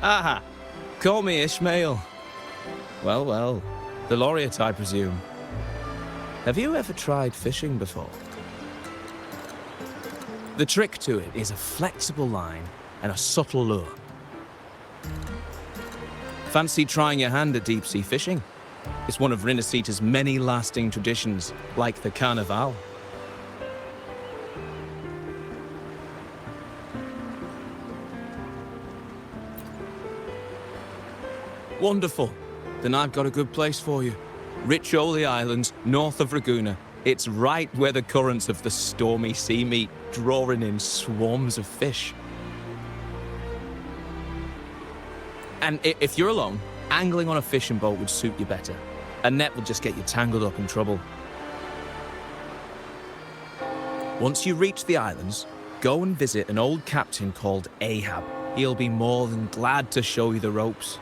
Aha! Call me Ishmael. Well, well. The laureate, I presume. Have you ever tried fishing before? The trick to it is a flexible line and a subtle lure. Fancy trying your hand at deep-sea fishing? It's one of Rinasita's many lasting traditions, like the Carnival. Wonderful. Then I've got a good place for you. Riccioli Islands, north of Ragusa. It's right where the currents of the stormy sea meet, drawing in swarms of fish. And if you're alone, angling on a fishing boat would suit you better. A net will just get you tangled up in trouble. Once you reach the islands, go and visit an old captain called Ahab. He'll be more than glad to show you the ropes.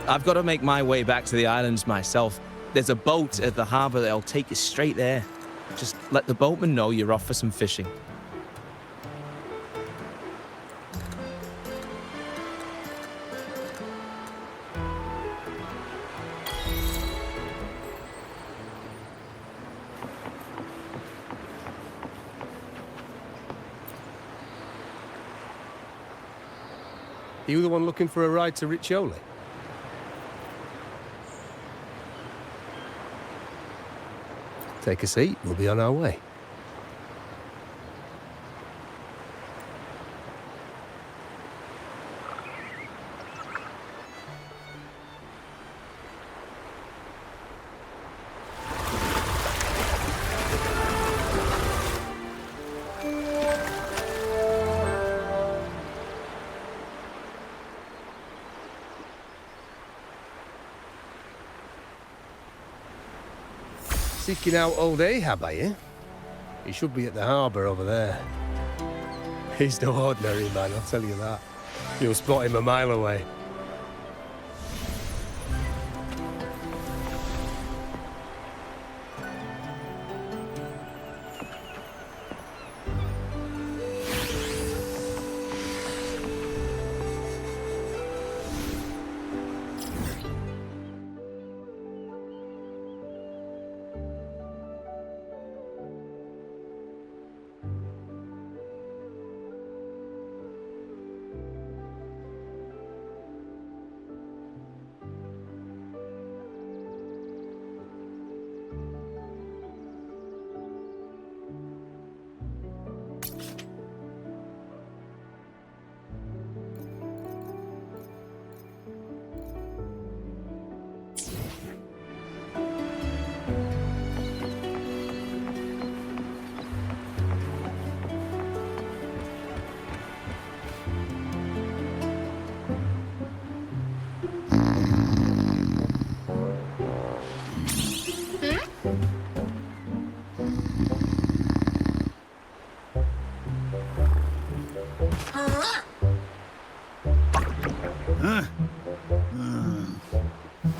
I've got to make my way back to the islands myself. There's a boat at the harbour that'll take you straight there. Just let the boatman know you're off for some fishing. You the one looking for a ride to Riccioli? Take a seat, we'll be on our way. Seeking out old Ahab, are you? He should be at the harbour over there. He's no ordinary man, I'll tell you that. You'll spot him a mile away.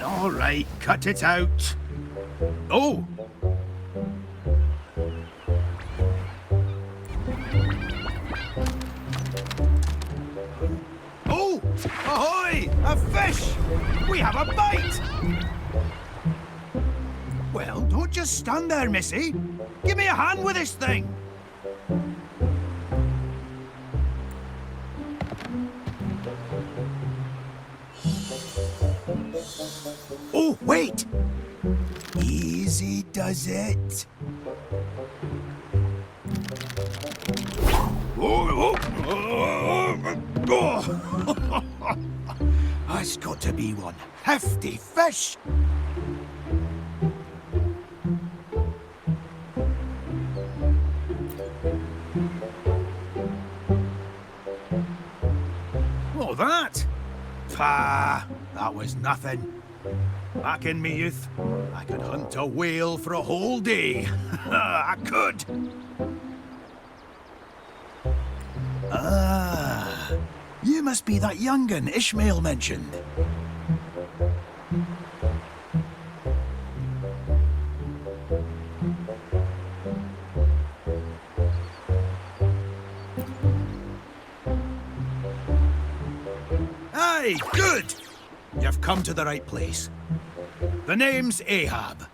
All right, cut it out. Oh! Oh! Ahoy! A fish! We have a bite! Well, don't just stand there, missy. Give me a hand with this thing. Oh, wait! Easy does it. That's got to be one hefty fish. Oh, that? Pah, that was nothing. Back in me youth, I could hunt a whale for a whole day. I could. Ah, you must be that young'un Ishmael mentioned. Good! You've come to the right place. The name's Ahab,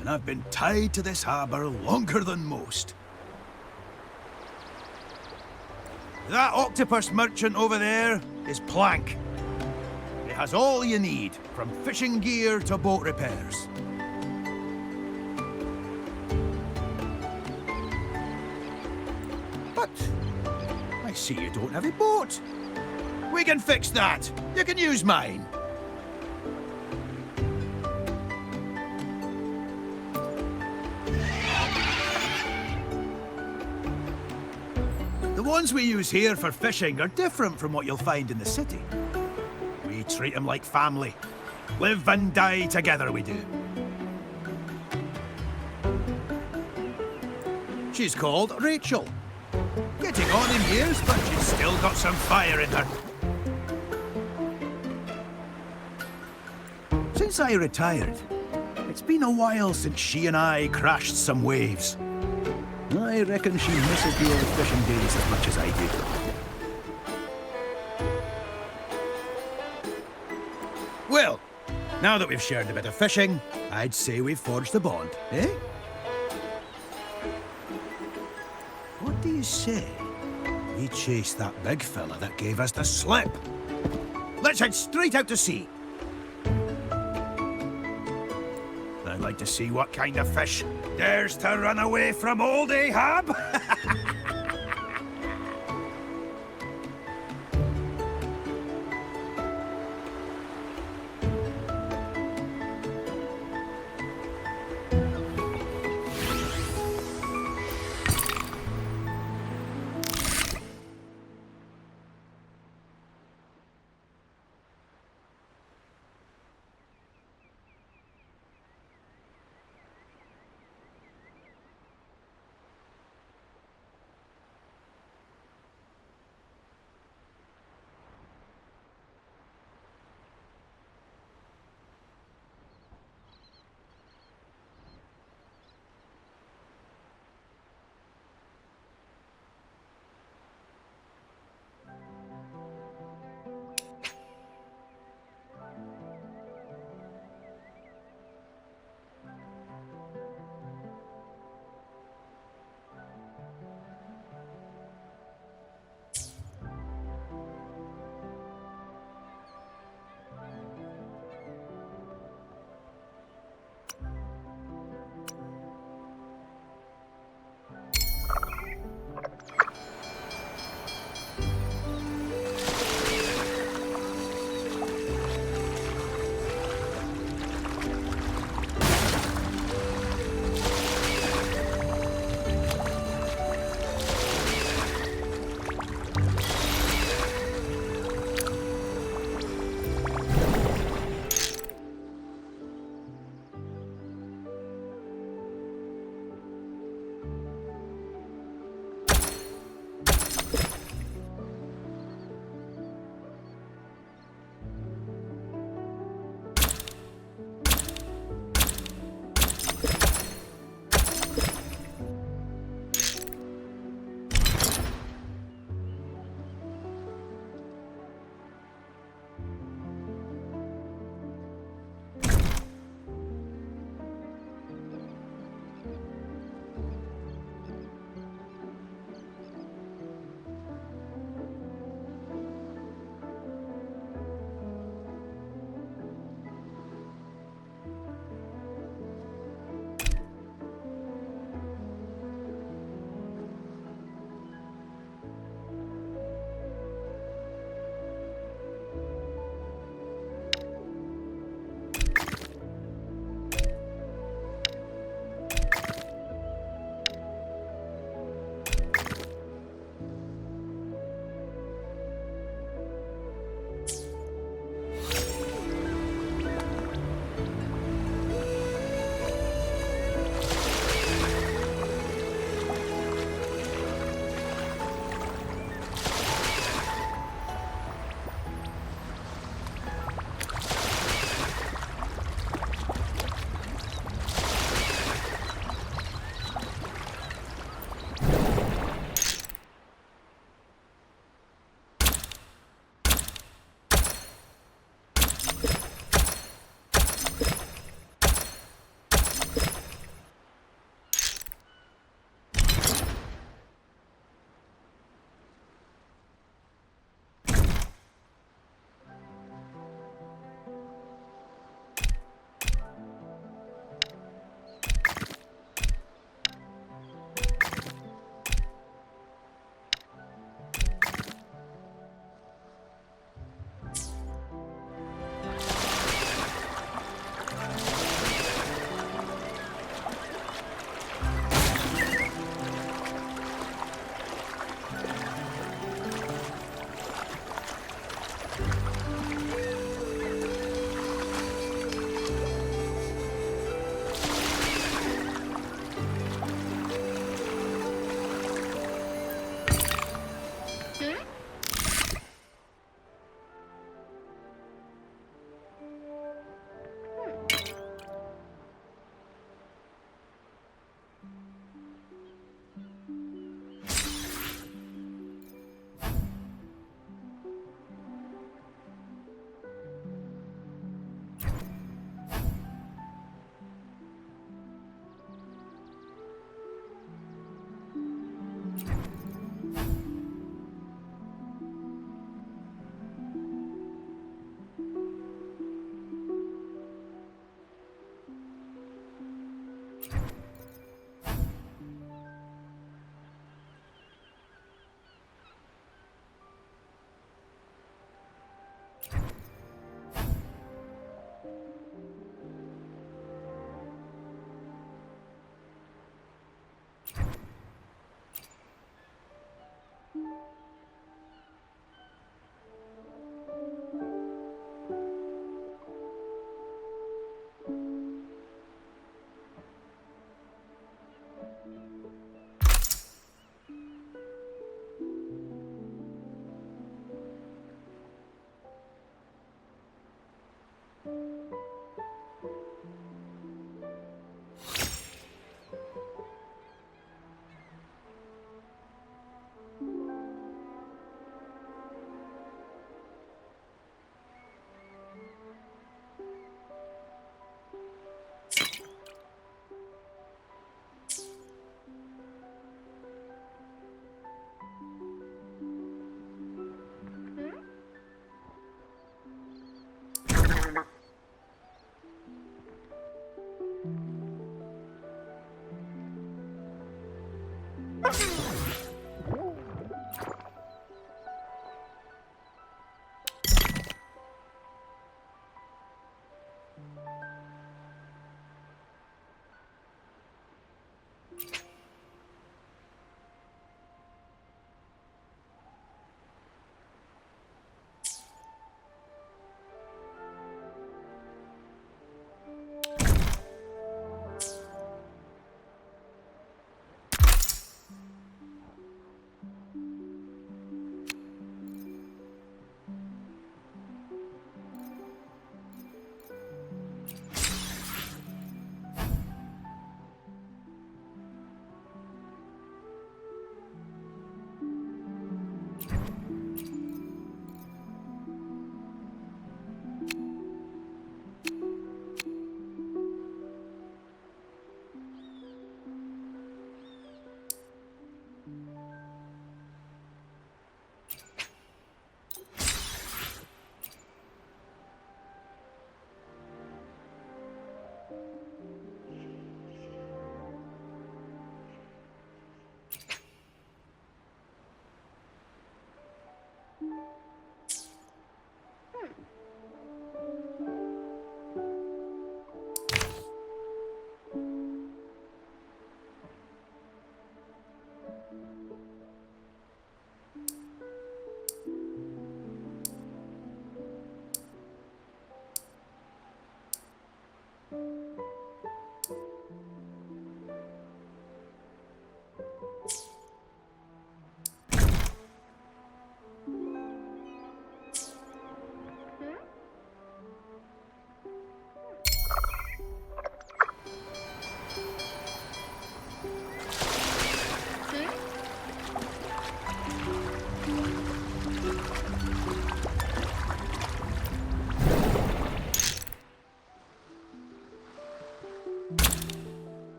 and I've been tied to this harbour longer than most. That octopus merchant over there is Plank. He has all you need, from fishing gear to boat repairs. But I see you don't have a boat. We can fix that. You can use mine. The ones we use here for fishing are different from what you'll find in the city. We treat them like family. Live and die together, we do. She's called Rachel. Getting on in years, but she's still got some fire in her. Since I retired, it's been a while since she and I crashed some waves. I reckon she misses the old fishing days as much as I do. Well, now that we've shared a bit of fishing, I'd say we've forged a bond, eh? What do you say we chase that big fella that gave us the slip? Let's head straight out to sea. I'd like to see what kind of fish dares to run away from old Ahab.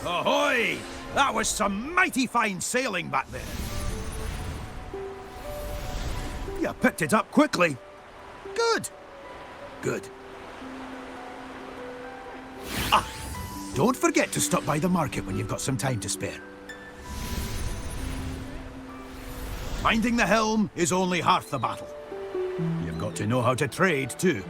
Ahoy! That was some mighty fine sailing back there. You picked it up quickly. Good. Good. Ah, don't forget to stop by the market when you've got some time to spare. Minding the helm is only half the battle. You've got to know how to trade, too.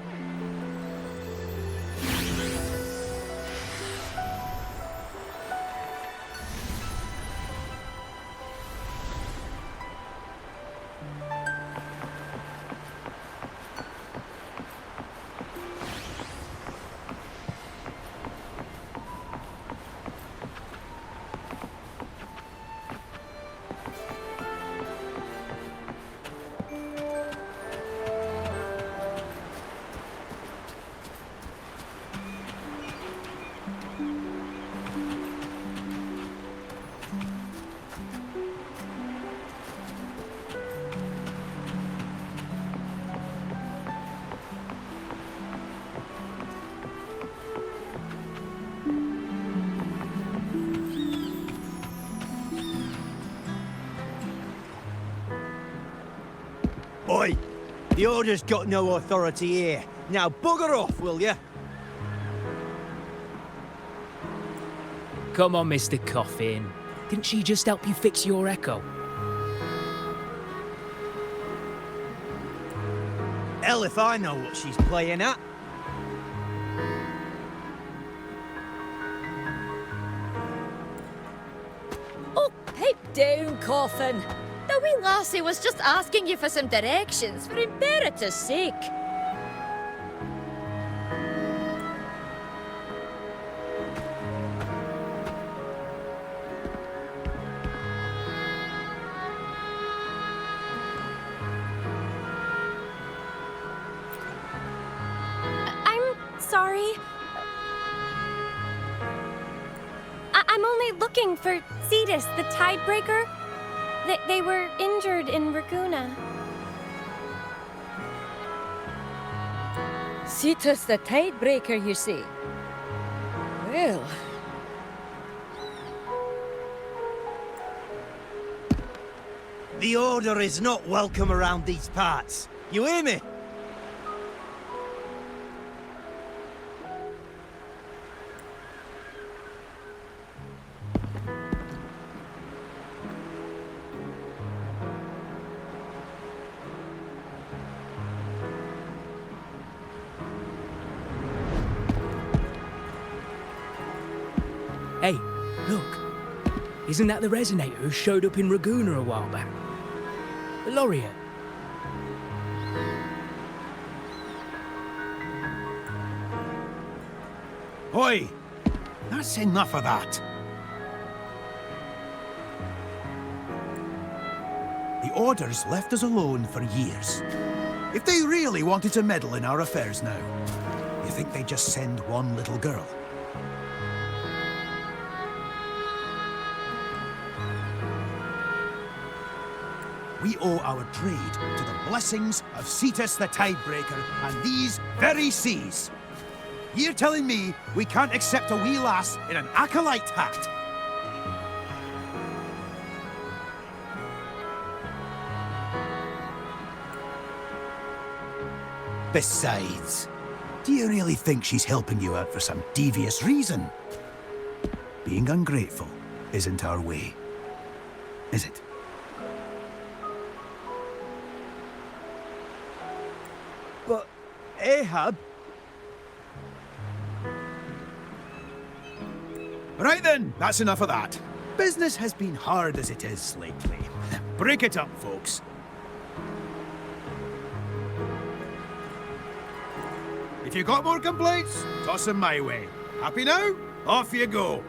Oi! The Order's got no authority here. Now bugger off, will ya? Come on, Mr. Coffin. Didn't she just help you fix your echo? Hell if I know what she's playing at. Oh, pipe down, Coffin. The wee lassie was just asking you for some directions, for imperative sake. I'm sorry. I'm only looking for Cetus, the Tidebreaker. They were injured in Raguna. Cetus the Tidebreaker, you see. Well, The Order is not welcome around these parts. You hear me? Hey, look. Isn't that the resonator who showed up in Raguna a while back? The laureate. Oi! That's enough of that. The Order's left us alone for years. If they really wanted to meddle in our affairs now, you think they'd just send one little girl? We owe our trade to the blessings of Cetus the Tidebreaker and these very seas. You're telling me we can't accept a wee lass in an acolyte hat? Besides, do you really think she's helping you out for some devious reason? Being ungrateful isn't our way, is it? But Ahab... Right then, that's enough of that. Business has been hard as it is lately. Break it up, folks. If you got more complaints, toss them my way. Happy now? Off you go.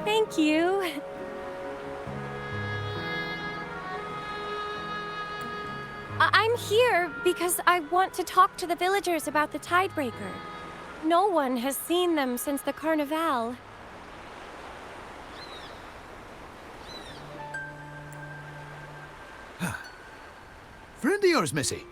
Thank you. I'm here because I want to talk to the villagers about the Tidebreaker. No one has seen them since the Carnival. Friend of yours, Missy?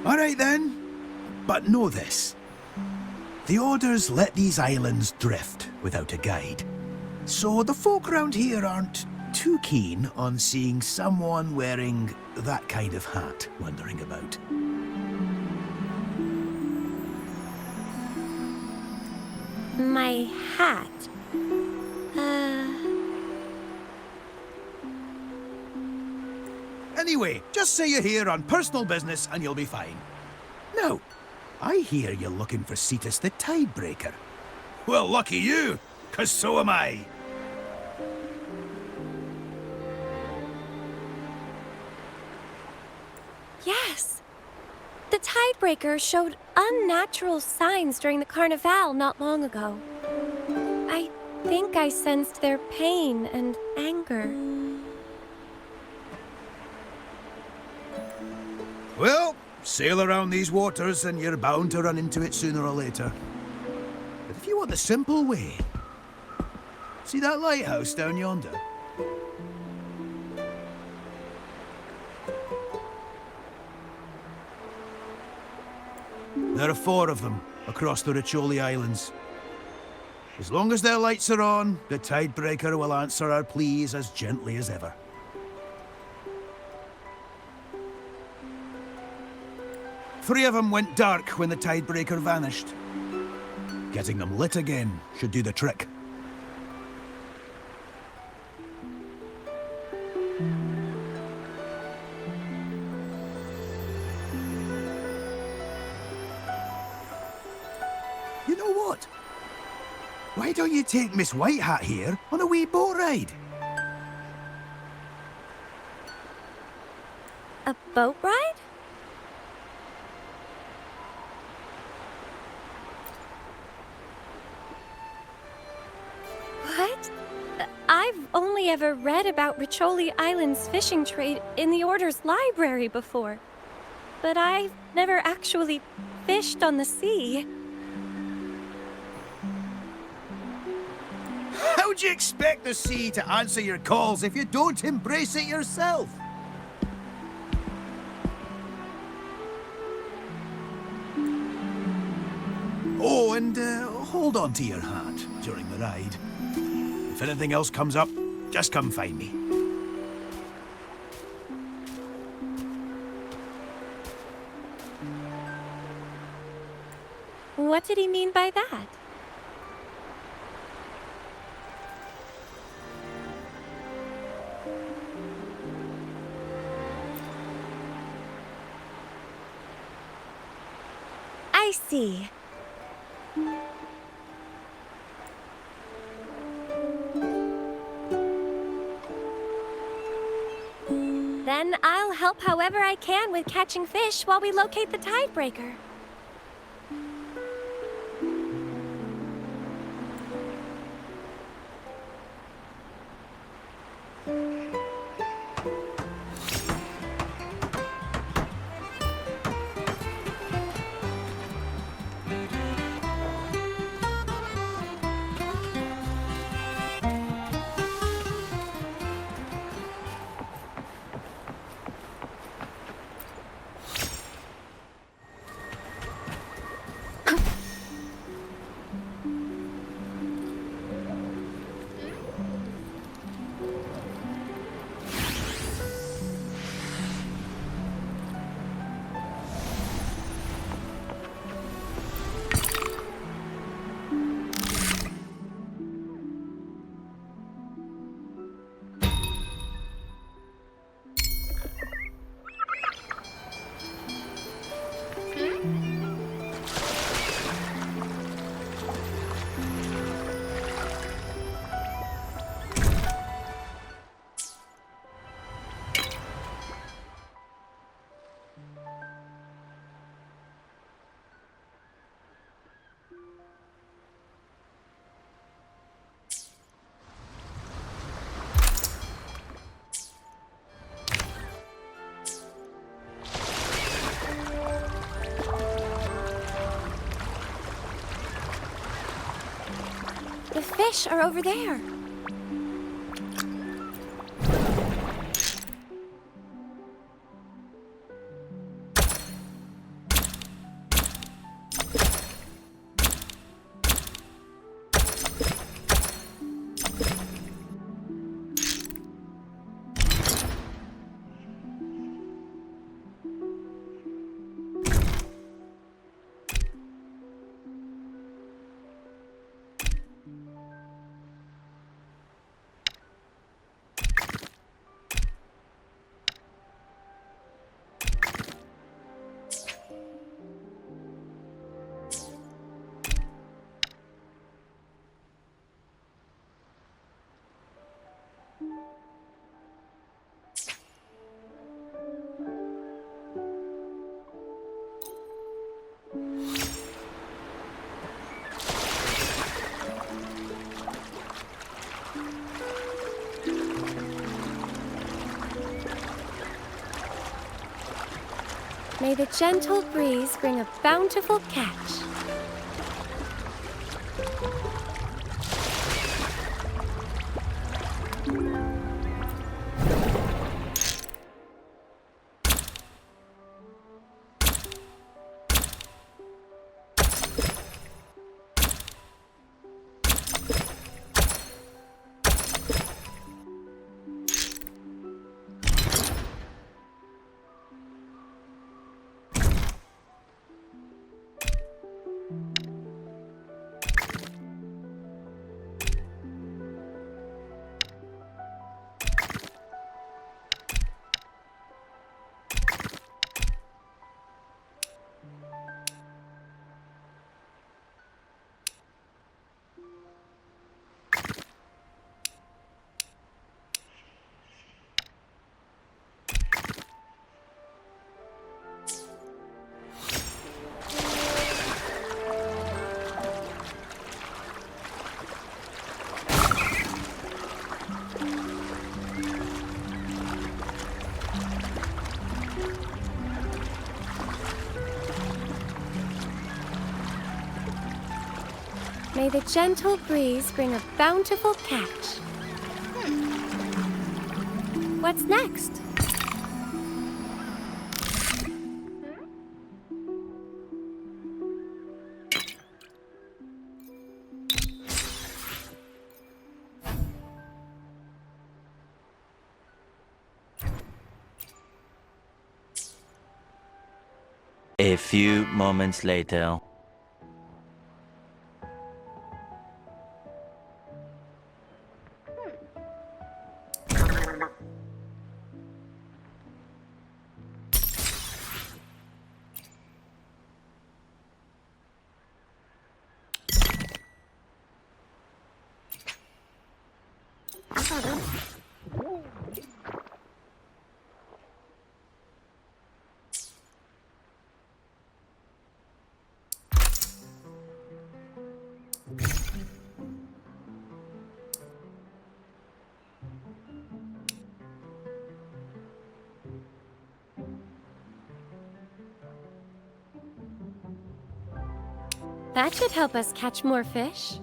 All right then. But know this. The Orders let these islands drift without a guide. So the folk around here aren't too keen on seeing someone wearing that kind of hat wandering about. My hat. Anyway, just say you're here on personal business and you'll be fine. Now, I hear you're looking for Cetus the Tidebreaker. Well, lucky you, 'cause so am I. Yes. The Tidebreaker showed unnatural signs during the Carnival not long ago. I think I sensed their pain and anger. Well, sail around these waters and you're bound to run into it sooner or later. But if you want the simple way, see that lighthouse down yonder? There are 4 of them across the Riccioli Islands. As long as their lights are on, the Tidebreaker will answer our pleas as gently as ever. Three of them went dark when the Tidebreaker vanished. Getting them lit again should do the trick. You know what? Why don't you take Miss White Hat here on a wee boat ride? A boat ride? What? I've only ever read about Riccioli Island's fishing trade in the Order's library before. But I've never actually fished on the sea. How'd you expect the sea to answer your calls if you don't embrace it yourself? Oh, and hold on to your hat during the ride. If anything else comes up, just come find me. What did he mean by that? I see. Then I'll help however I can with catching fish while we locate the Tidebreaker. The fish are over there. May the gentle breeze bring a bountiful catch. May the gentle breeze bring a bountiful catch. What's next? A few moments later. That should help us catch more fish.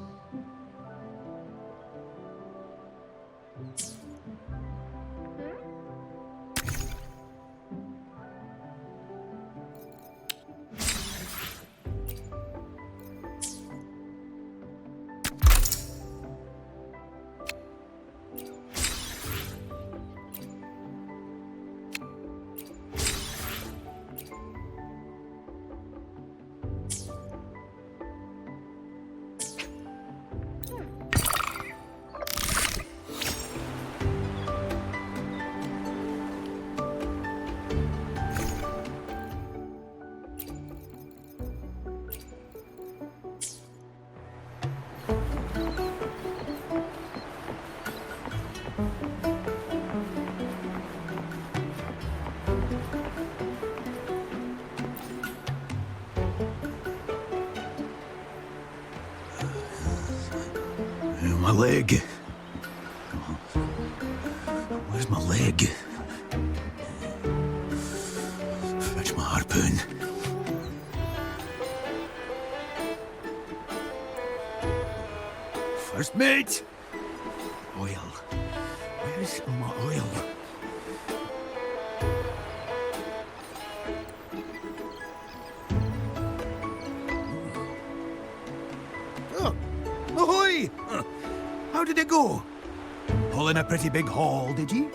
My leg. Where's my leg? Fetch my harpoon. First mate! Oil. Where's my oil? Oh! Ahoy! How did it go? Pulling a pretty big haul, did you?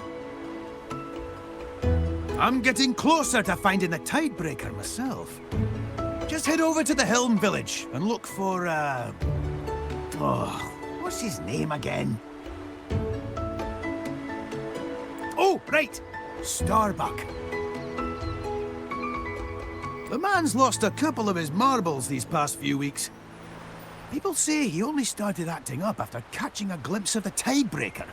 I'm getting closer to finding the tidebreaker myself. Just head over to the Helm village and look for, oh, what's his name again? Oh, right! Starbuck. The man's lost a couple of his marbles these past few weeks. People say he only started acting up after catching a glimpse of the tidebreaker.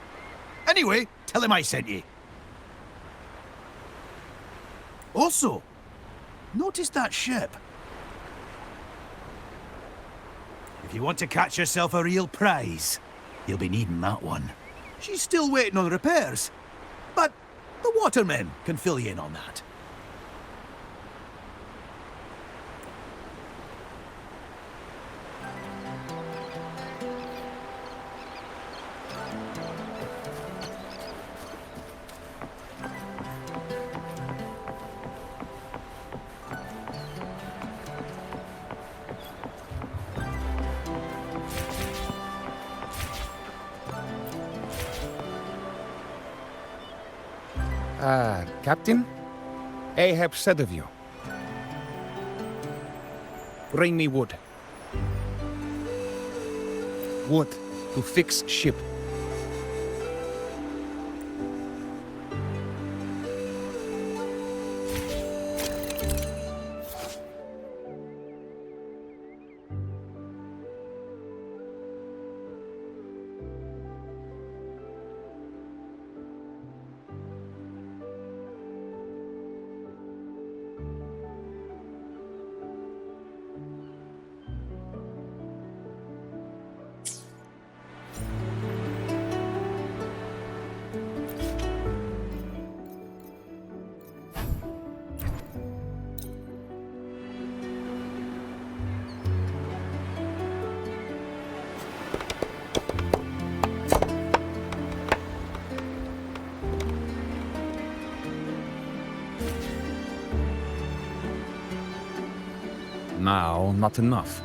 Anyway, tell him I sent you. Also, notice that ship. If you want to catch yourself a real prize, you'll be needing that one. She's still waiting on repairs, but the watermen can fill you in on that. Captain? Ahab said of you. Bring me wood. Wood to fix ship. Now, not enough.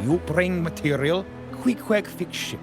You bring material, quick fix ship.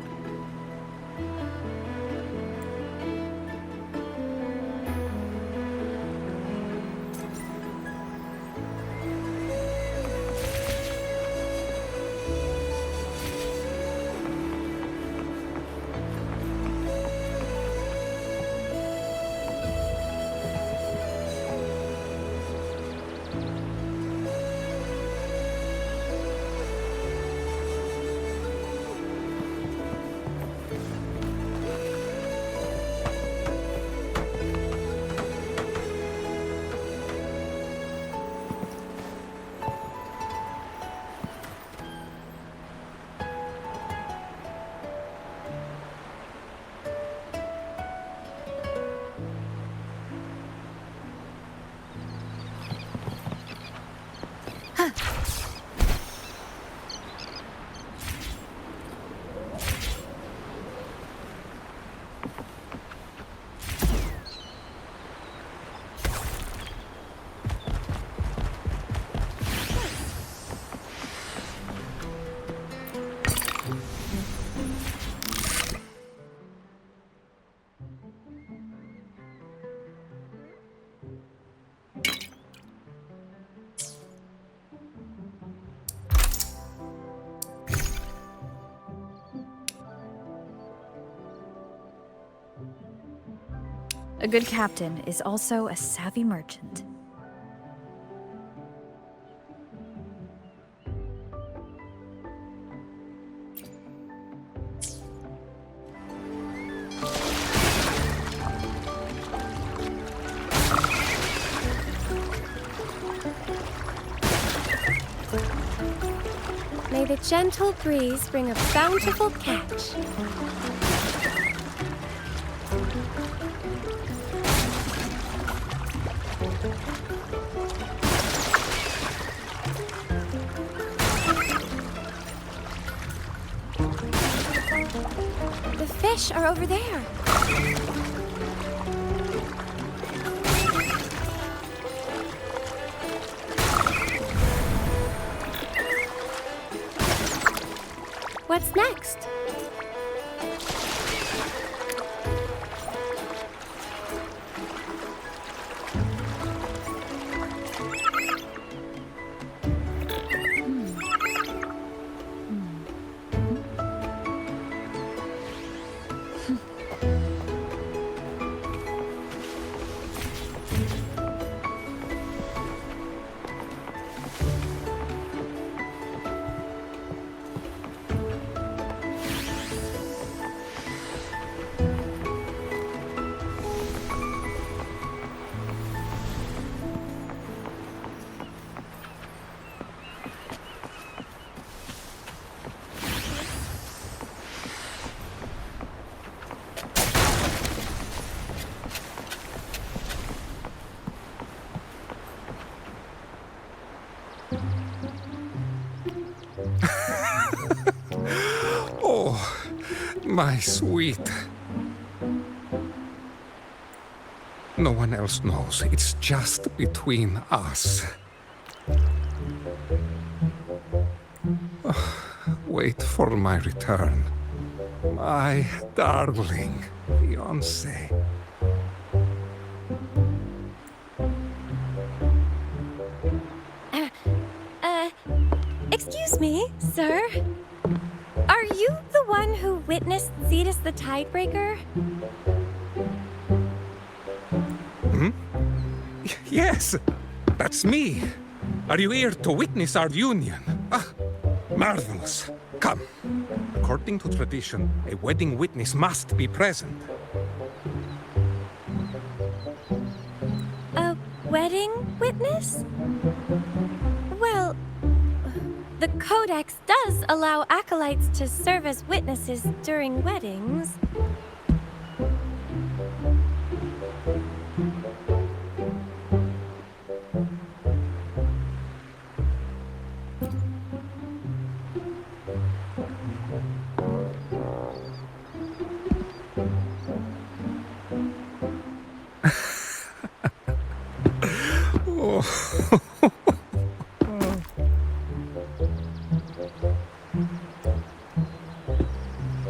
A good captain is also a savvy merchant. May the gentle breeze bring a bountiful catch. The fish are over there. What's next? Oh, my sweet. No one else knows. It's just between us. Wait for my return. My darling fiancé. Excuse me, sir. Are you the one who witnessed Cetus the Tidebreaker? Yes, that's me. Are you here to witness our union? Ah, marvelous. Come. According to tradition, a wedding witness must be present. A wedding witness? Well, the Codex does allow acolytes to serve as witnesses during weddings.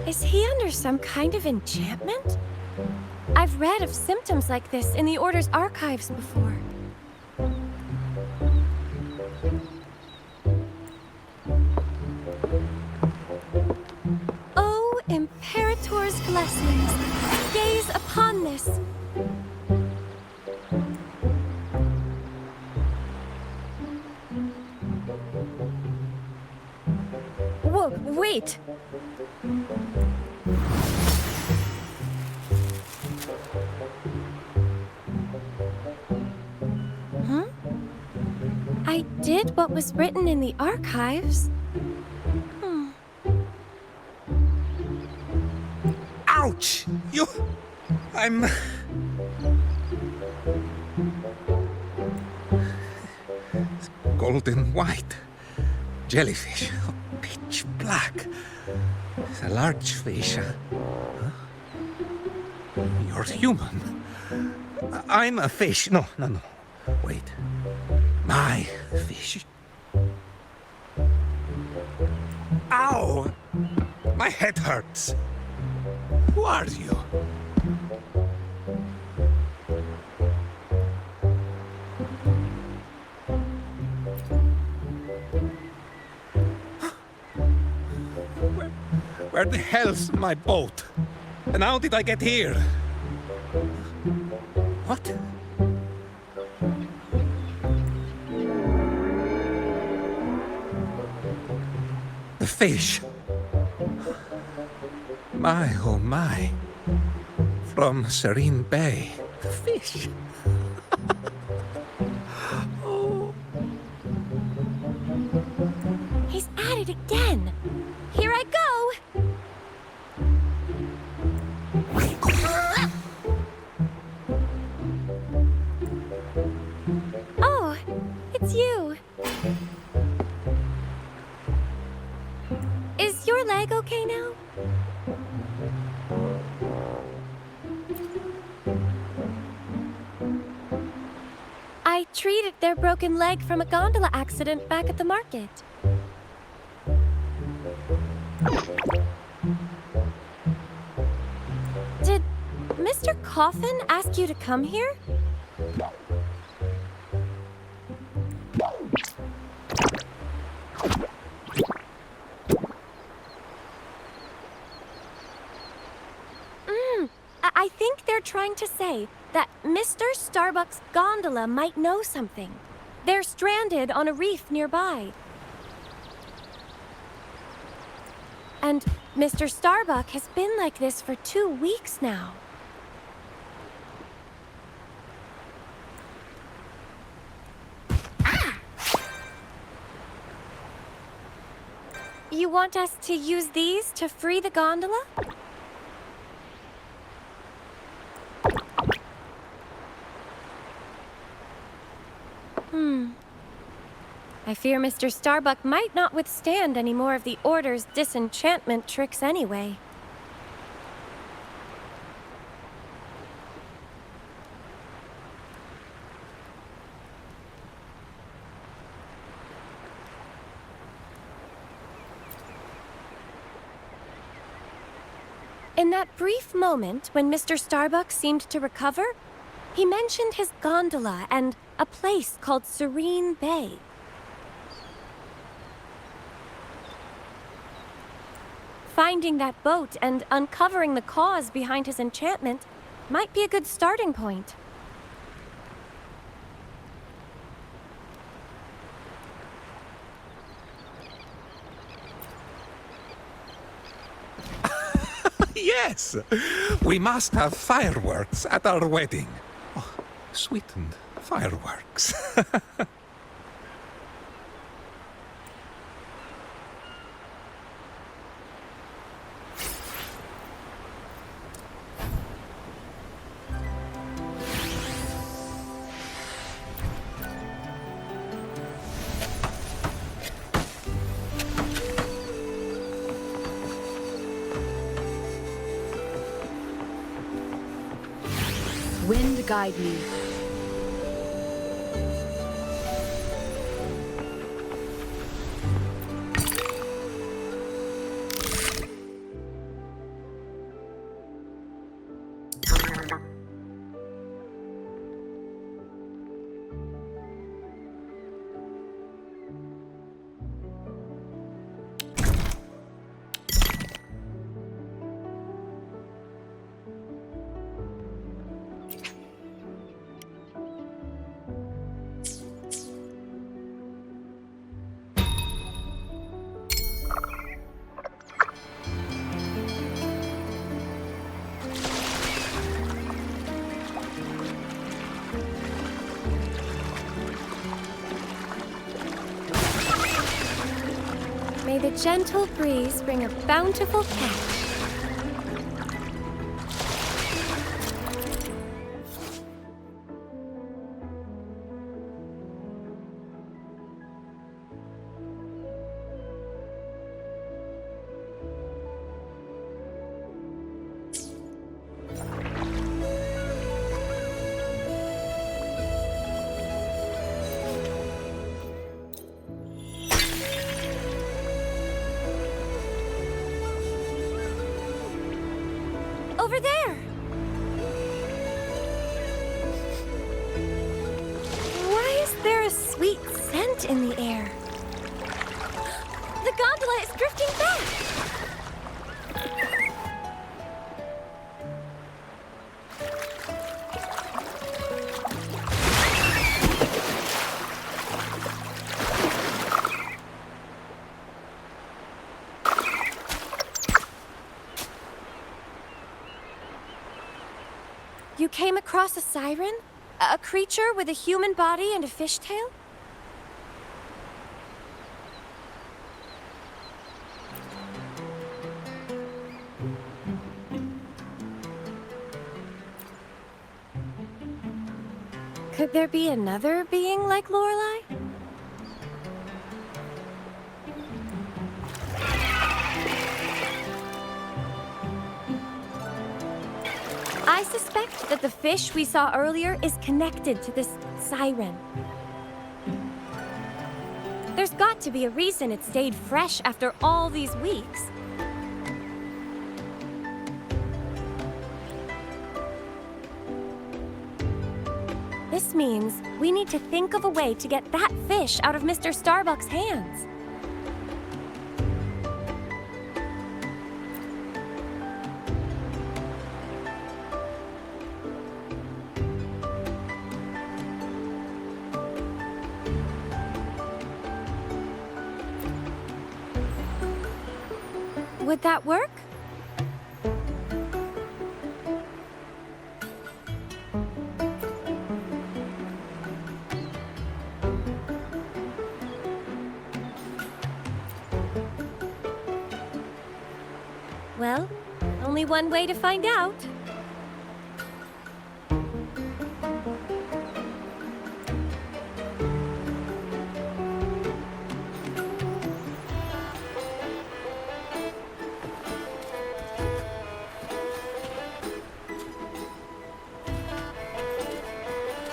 Is he under some kind of enchantment? I've read of symptoms like this in the Order's archives before. Oh, Imperator's blessings! Gaze upon this! Whoa, wait! Huh? I did what was written in the archives. Ouch! I'm... Golden white. Jellyfish. Pitch black. It's a large fish. Huh? You're human. I'm a fish. No. Wait. My fish. Ow! My head hurts. Who are you? Where the hell's my boat? And how did I get here? What? The fish. My, oh my. From Serene Bay. The fish. He's at it again. Here I go. Oh, it's you. Is your leg okay now? I treated their broken leg from a gondola accident back at the market. Did Mr. Coffin ask you to come here? I think they're trying to say that Mr. Starbuck's gondola might know something. They're stranded on a reef nearby. And Mr. Starbuck has been like this for 2 weeks now. You want us to use these to free the gondola? I fear Mr. Starbuck might not withstand any more of the Order's disenchantment tricks anyway. In that brief moment when Mr. Starbuck seemed to recover, he mentioned his gondola and a place called Serene Bay. Finding that boat and uncovering the cause behind his enchantment might be a good starting point. Yes! We must have fireworks at our wedding. Oh, sweetened fireworks. Wind guide me. May the gentle breeze bring a bountiful catch. Over there! Why is there a sweet scent in the air? The gondola is drifting back! You came across a siren? A creature with a human body and a fishtail? Could there be another being like Lorelei? I suspect that the fish we saw earlier is connected to this siren. There's got to be a reason it stayed fresh after all these weeks. This means we need to think of a way to get that fish out of Mr. Starbuck's hands. Would that work? Well, only one way to find out.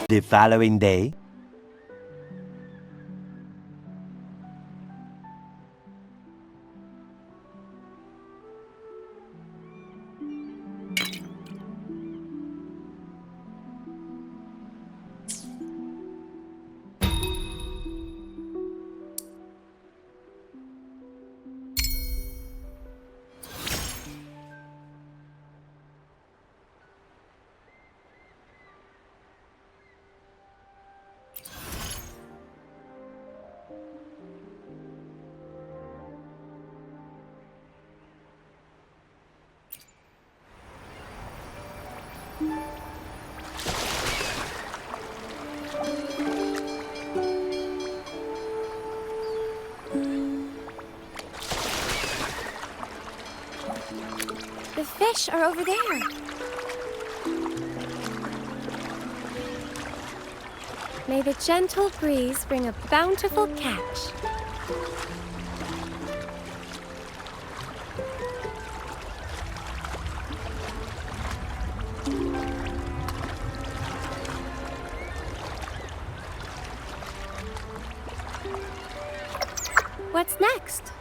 The following day. fish are over there. May the gentle breeze bring a bountiful catch. What's next?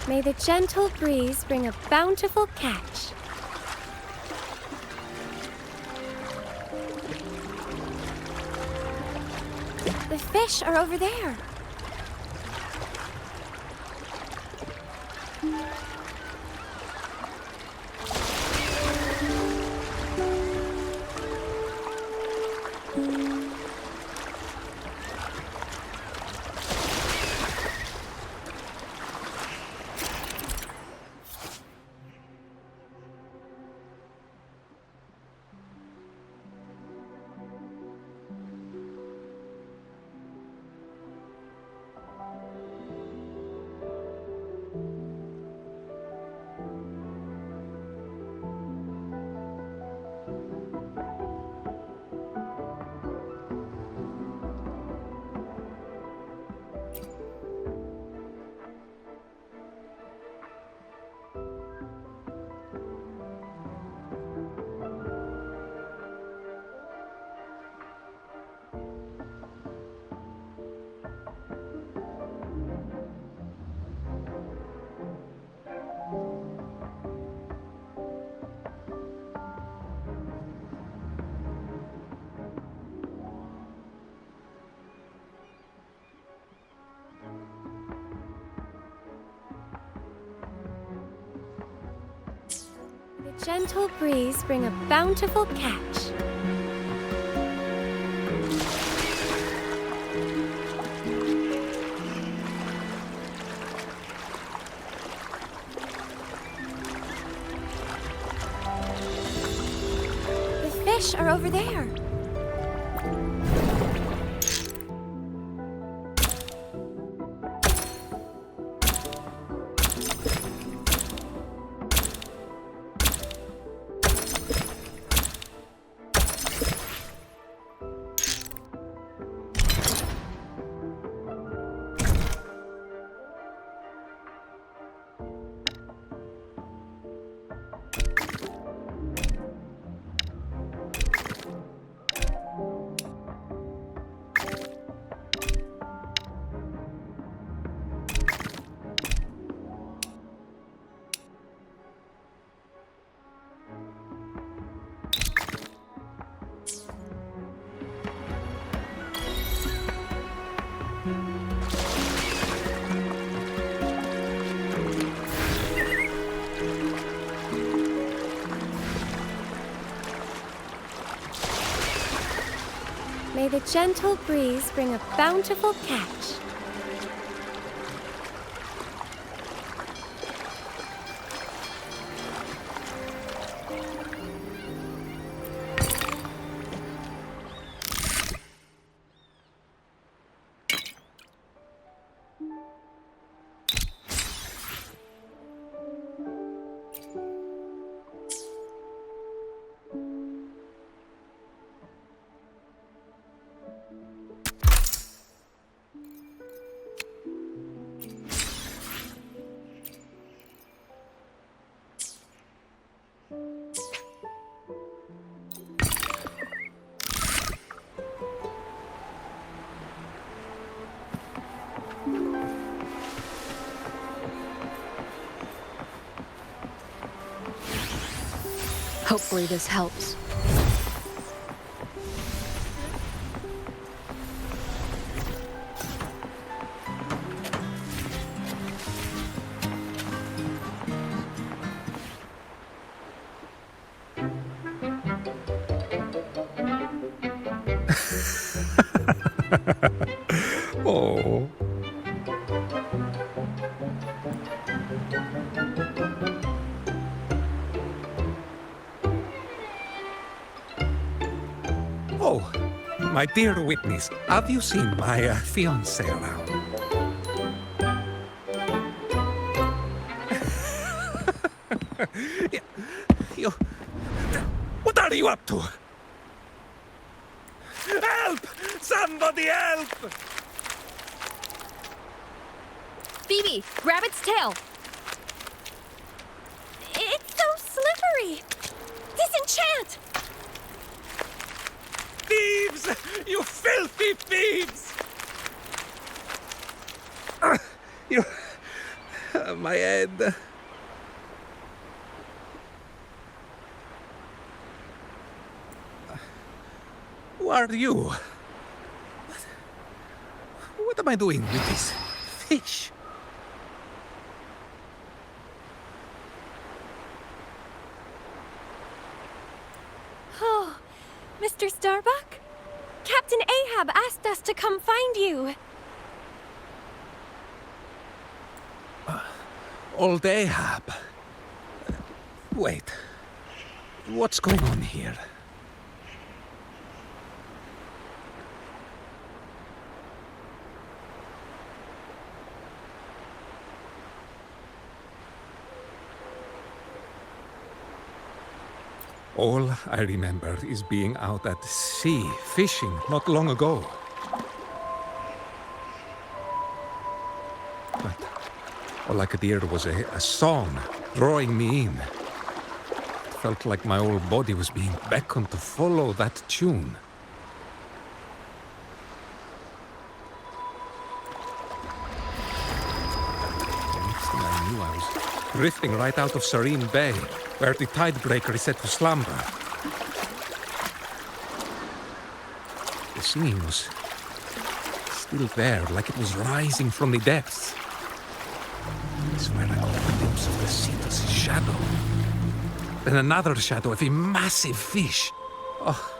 May the gentle breeze bring a bountiful catch. The fish are over there. The gentle breeze bring a bountiful catch. The fish are over there. May the gentle breeze bring a bountiful catch. Hopefully this helps. Oh. Oh, my dear witness, have you seen my fiancé around? Yeah, you, what are you up to? Help! Somebody help! Phoebe, grab its tail. It's so slippery. Disenchant! Thieves! You filthy thieves! You... my head... Who are you? What am I doing with this fish? Oh, Mr. Starbuck? Captain Ahab asked us to come find you. Old Ahab. Wait. What's going on here? All I remember is being out at sea, fishing, not long ago. But all I could hear was a song drawing me in. It felt like my whole body was being beckoned to follow that tune. The next thing I knew, I was drifting right out of Serene Bay, where the tidebreaker is set to slumber. The singing was still there, like it was rising from the depths. I swear I caught a glimpse of the Cetus' shadow. Then another shadow of a massive fish. Oh.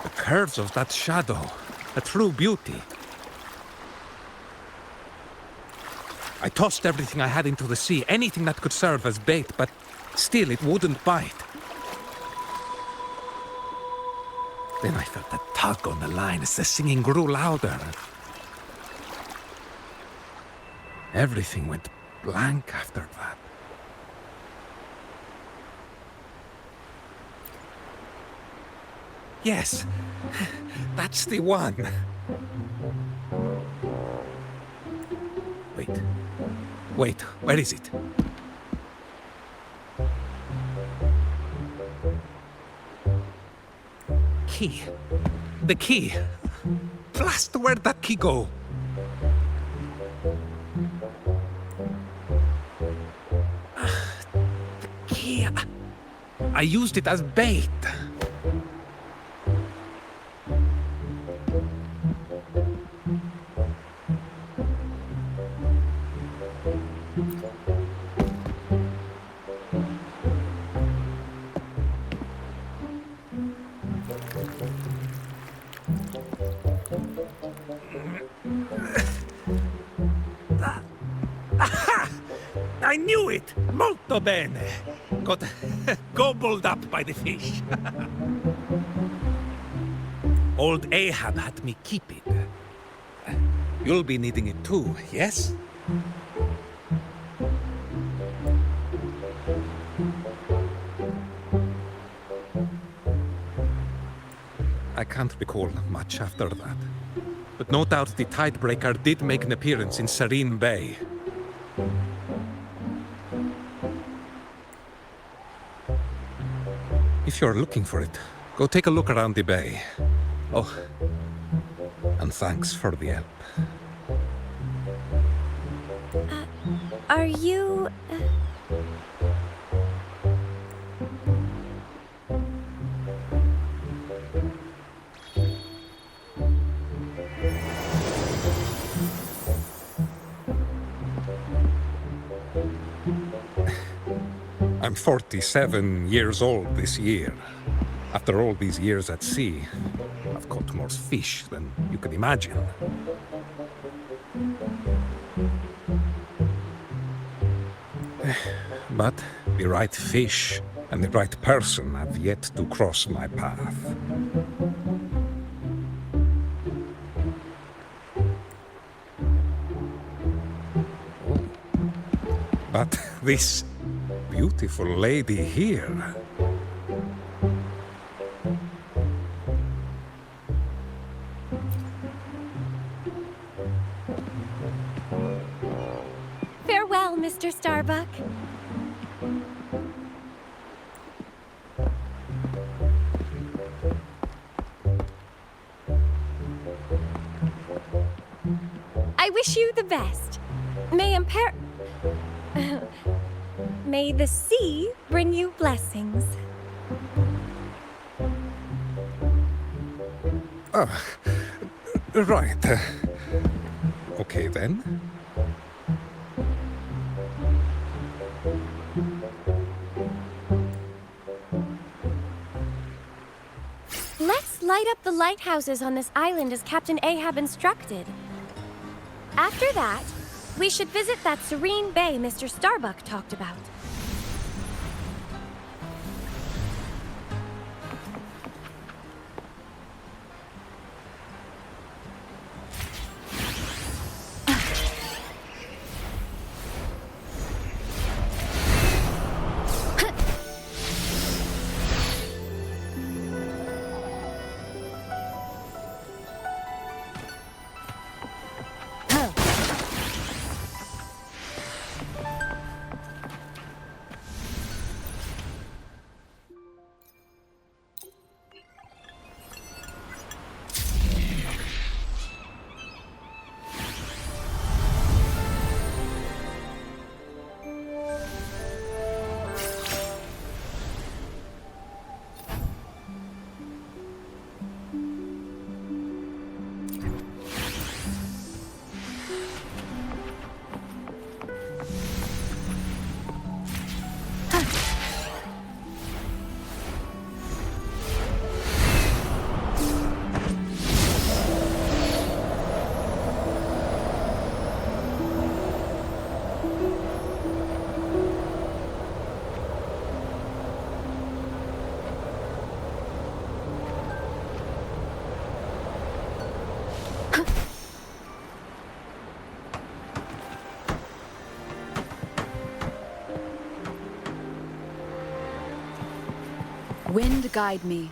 The curves of that shadow, a true beauty. I tossed everything I had into the sea, anything that could serve as bait, but still it wouldn't bite. Then I felt a tug on the line as the singing grew louder. Everything went blank after that. Yes, that's the one. Wait, where is it? Key. The key. Blast, where'd that key go? The key. I used it as bait. I knew it! Molto bene! Got gobbled up by the fish. Old Ahab had me keep it. You'll be needing it too, yes? I can't recall much after that. But no doubt the tidebreaker did make an appearance in Serene Bay. If you're looking for it, go take a look around the bay. Oh, and thanks for the help. Are you... I'm 47 years old this year. After all these years at sea, I've caught more fish than you can imagine. But the right fish and the right person have yet to cross my path. Oh. But this beautiful lady here... Farewell, Mr. Starbuck. I wish you the best. May the sea bring you blessings. Right. Okay then. Let's light up the lighthouses on this island as Captain Ahab instructed. After that, we should visit that serene bay Mr. Starbuck talked about. Wind guide me.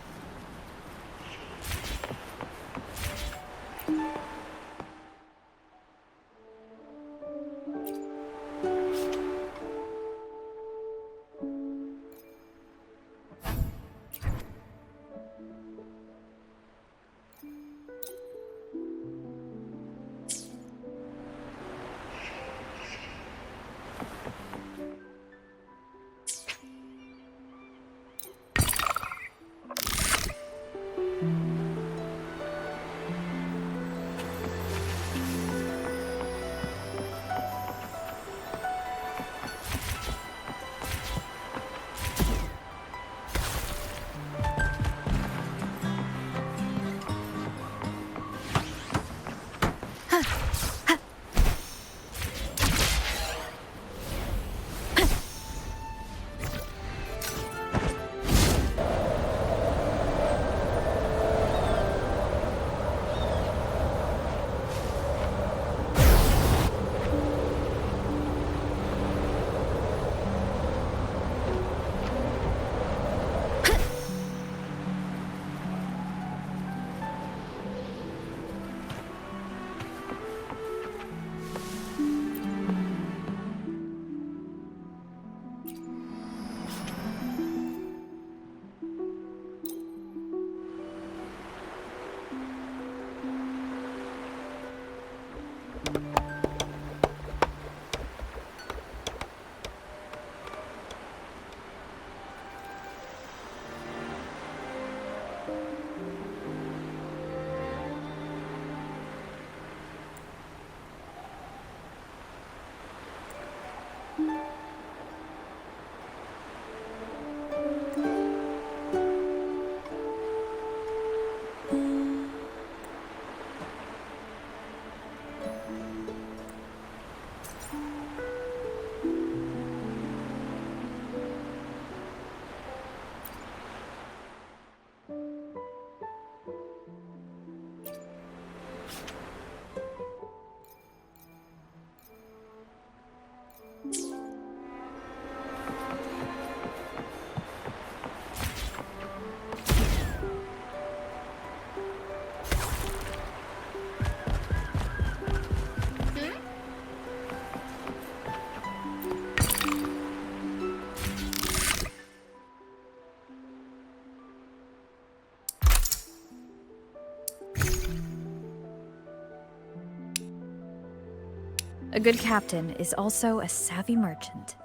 A good captain is also a savvy merchant.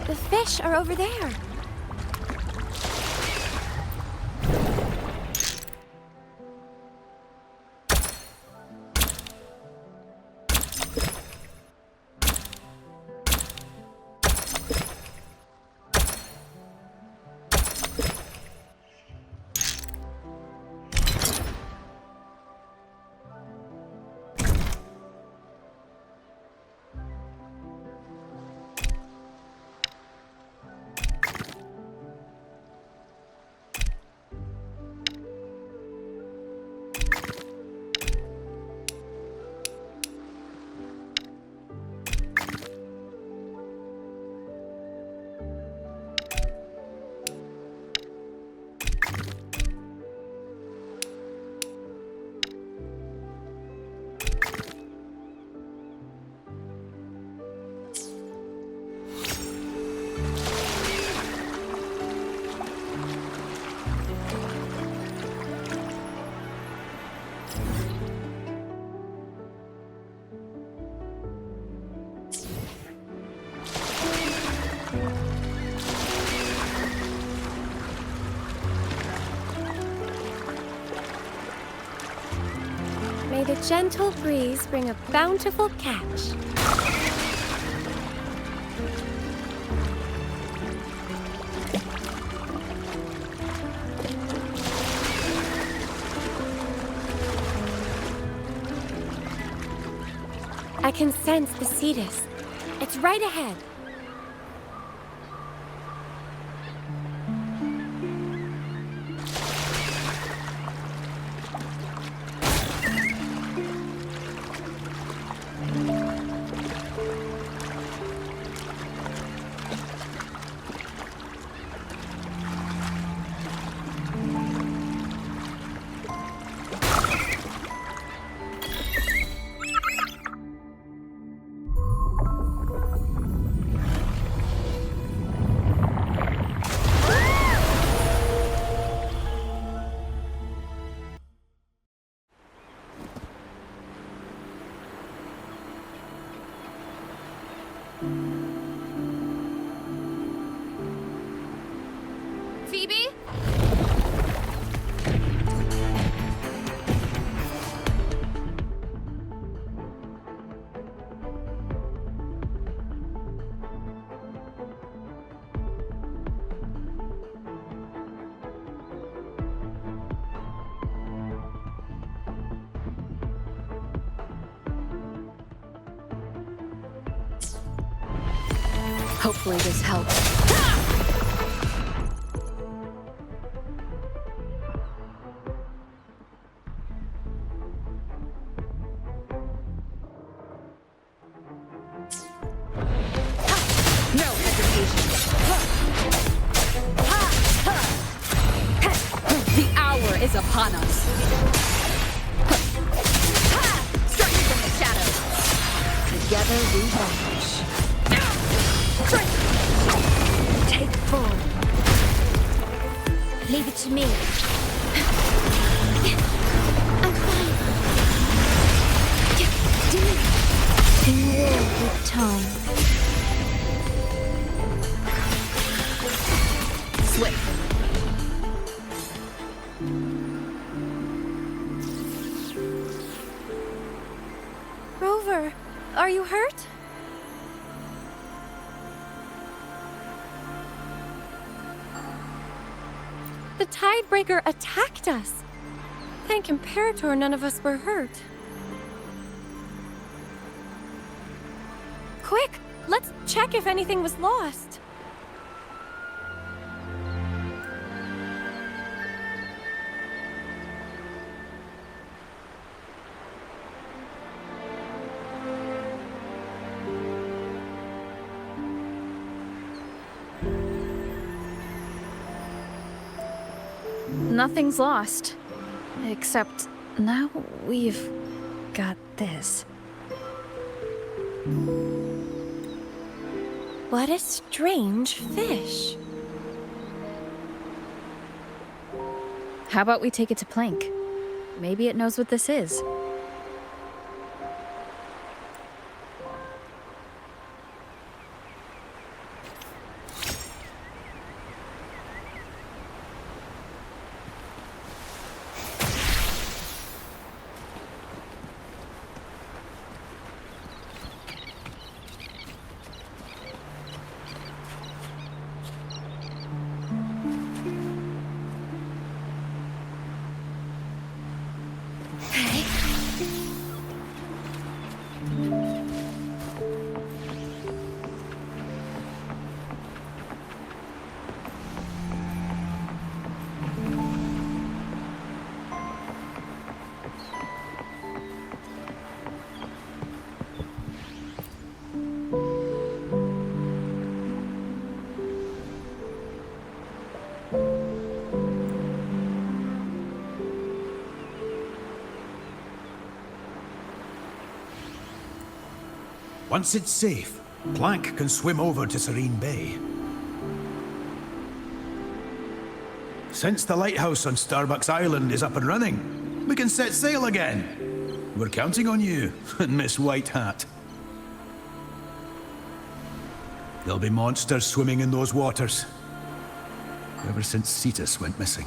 The fish are over there. May the gentle breeze bring a bountiful catch. I can sense the Cetus. It's right ahead. Phoebe? Hopefully this helps. No hesitation. The hour is upon us. Strike from the shadows. Together we vanish. Take form. Leave it to me. I'm fine. In war with time. Swift. Rover, are you hurt? The Tidebreaker attacked us. Thank Imperator none of us were hurt. Quick, let's check if anything was lost. nothing's lost. Except now we've got this. What a strange fish. How about we take it to Plank? Maybe it knows what this is. Once it's safe, Plank can swim over to Serene Bay. Since the lighthouse on Starbucks Island is up and running, we can set sail again. We're counting on you, Miss White Hat. There'll be monsters swimming in those waters. Ever since Cetus went missing.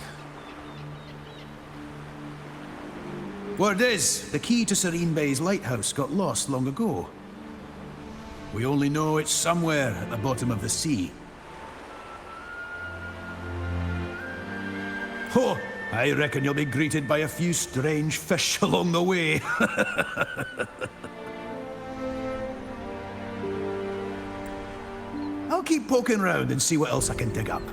Word is, the key to Serene Bay's lighthouse got lost long ago. We only know it's somewhere at the bottom of the sea. Oh, I reckon you'll be greeted by a few strange fish along the way. I'll keep poking around and see what else I can dig up.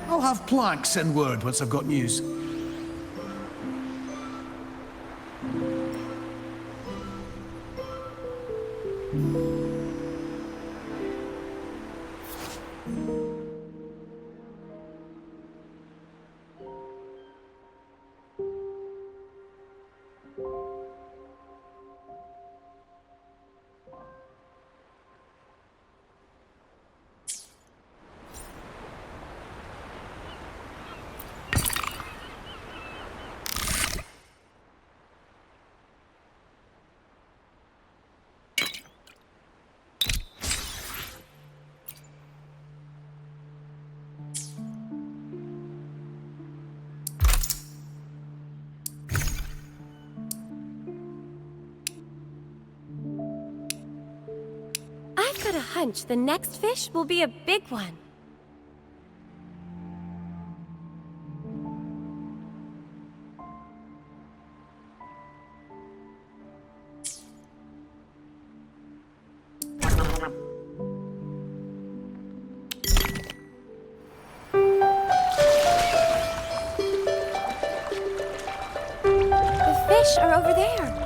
I'll have Plank send word once I've got news. I've got a hunch the next fish will be a big one. The fish are over there.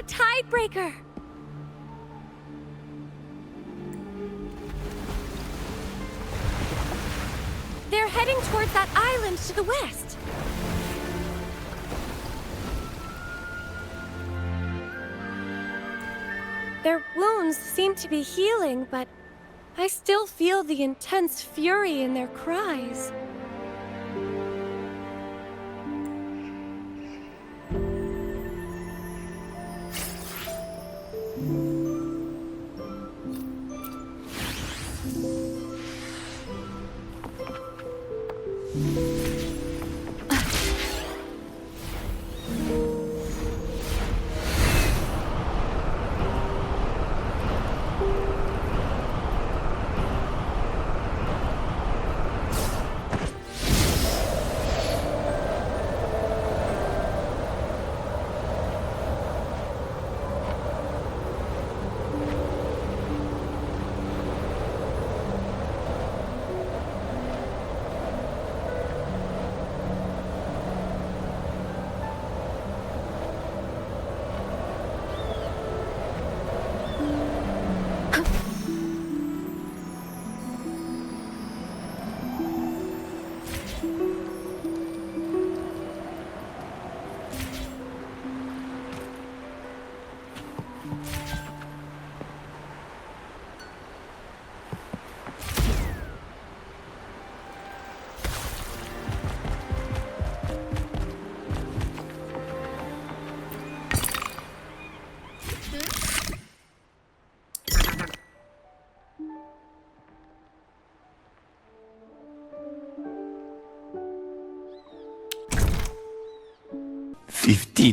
Tidebreaker! They're heading towards that island to the west. Their wounds seem to be healing, but I still feel the intense fury in their cries.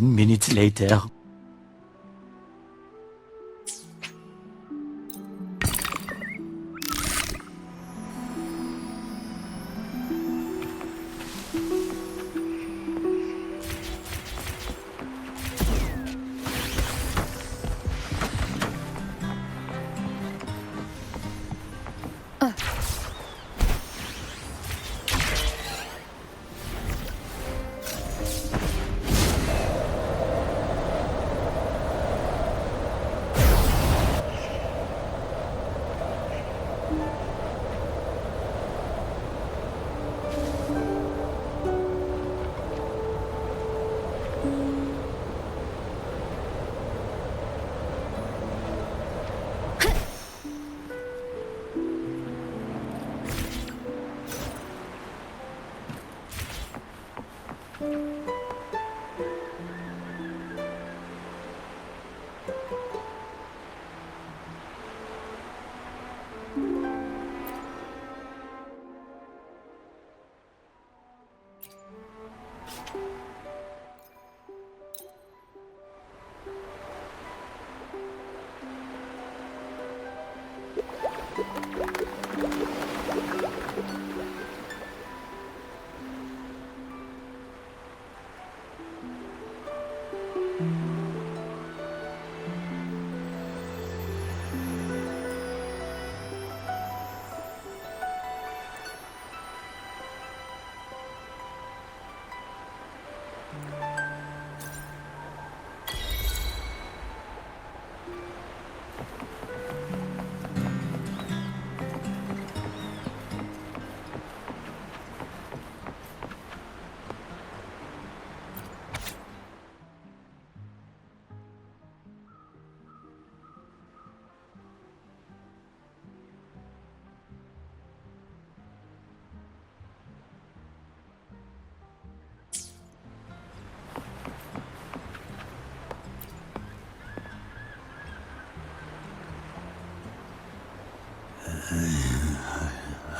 Minutes later.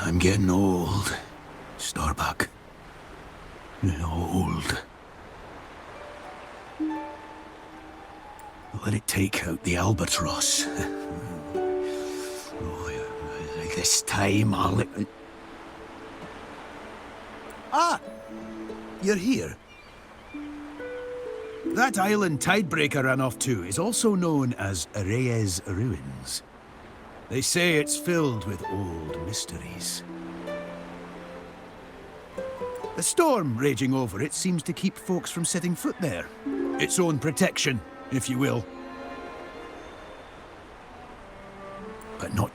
I'm getting old, Starbuck. Old. Let it take out the albatross. This time I'll... Ah! You're here. That island Tidebreaker ran off to is also known as Reyes Ruins. They say it's filled with old mysteries. The storm raging over it seems to keep folks from setting foot there. Its own protection, if you will.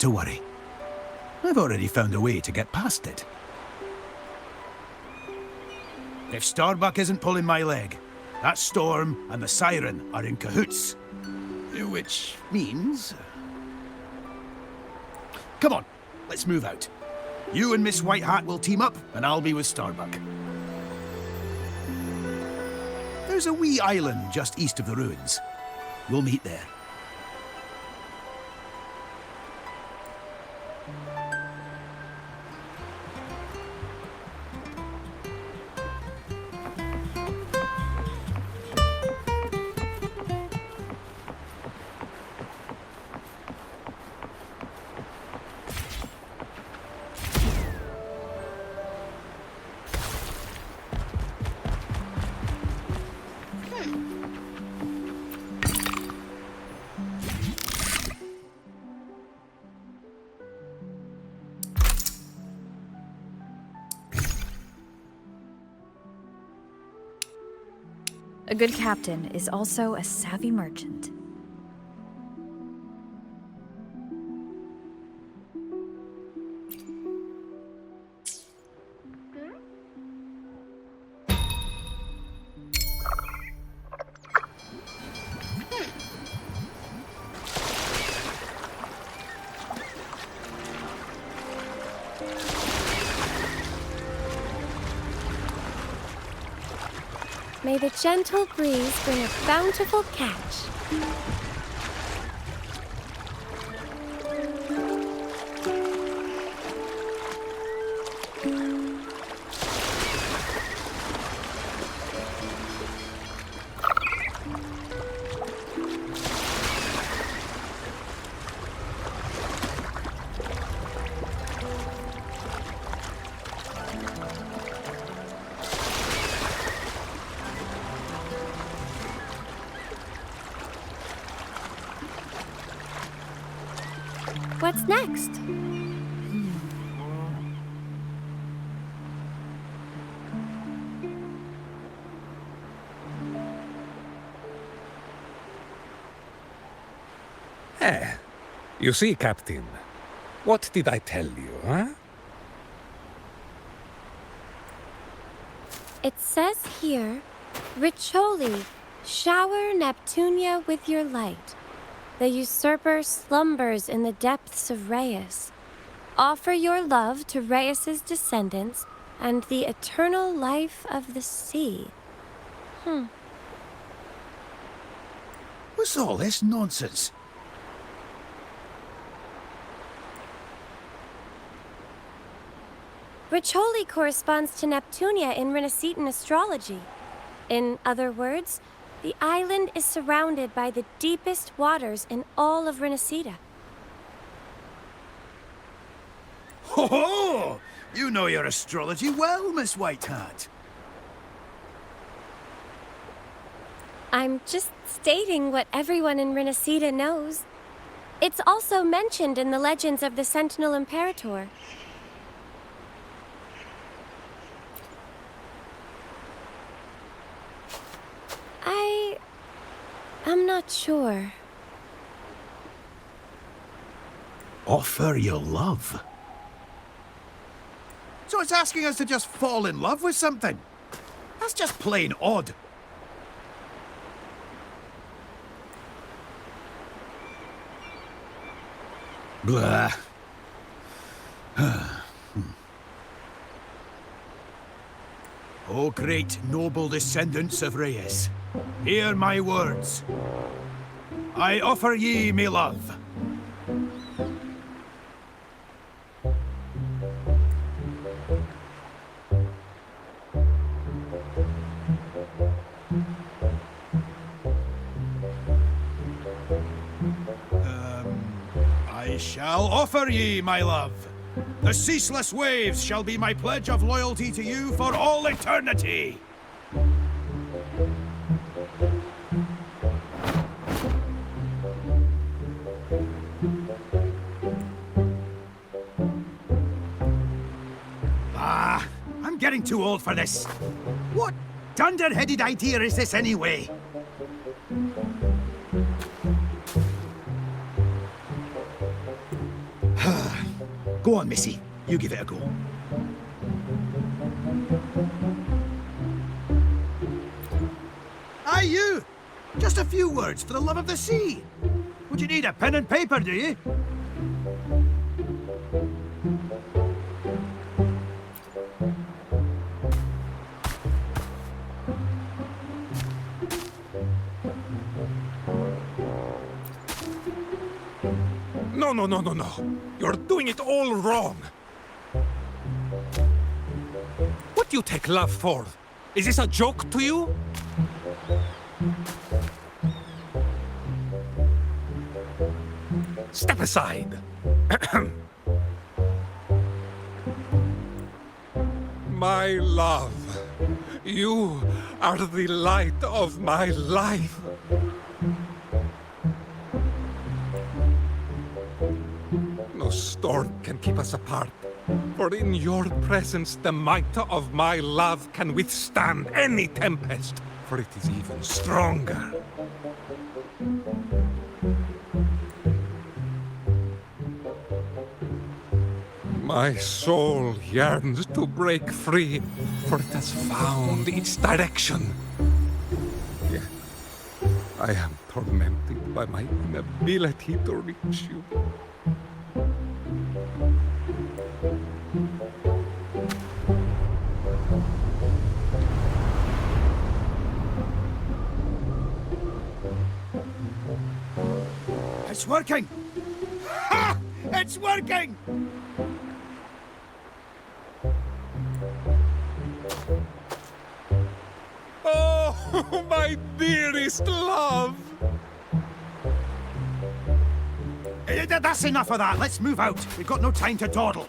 to worry. I've already found a way to get past it. If Starbuck isn't pulling my leg, that storm and the siren are in cahoots. Which means... Come on, let's move out. You and Miss White Hat will team up, and I'll be with Starbuck. There's a wee island just east of the ruins. We'll meet there. A good captain is also a savvy merchant. May the gentle breeze bring a bountiful catch. What's next? You see, Captain, what did I tell you, huh? It says here, Riccioli, shower Neptunia with your light. The usurper slumbers in the depths of Reyes. Offer your love to Reyes' descendants and the eternal life of the sea. What's all this nonsense? Riccioli corresponds to Neptunia in Renacetan astrology. In other words, the island is surrounded by the deepest waters in all of Renacita. Ho ho! You know your astrology well, Miss White Hat. I'm just stating what everyone in Renacita knows. It's also mentioned in the legends of the Sentinel Imperator. I'm not sure. Offer your love? So it's asking us to just fall in love with something? That's just plain odd. Blah. O great noble descendants of Reyes, hear my words. I offer ye me love. I shall offer ye my love. The ceaseless waves shall be my pledge of loyalty to you for all eternity. I'm getting too old for this. What dunderheaded idea is this anyway? Go on, Missy. You give it a go. Aye, you! Just a few words for the love of the sea. Would you need a pen and paper, do you? No, no, no, no, no. You're doing it all wrong. What do you take love for? Is this a joke to you? Step aside. My love, you are the light of my life. No storm can keep us apart, for in your presence the might of my love can withstand any tempest, for it is even stronger. My soul yearns to break free, for it has found its direction. Yet, I am tormented by my inability to reach you. It's working! Ha! It's working! Oh, my dearest love! That's enough of that. Let's move out. We've got no time to dawdle.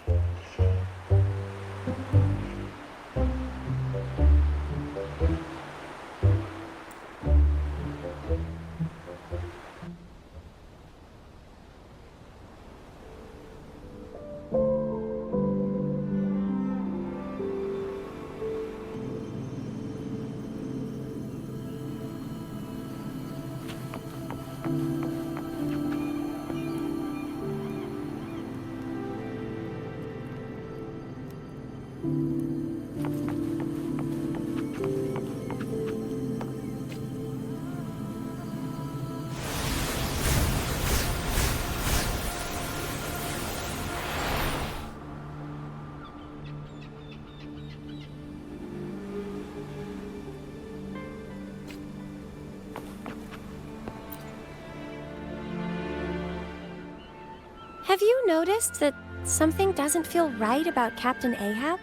Have you noticed that something doesn't feel right about Captain Ahab?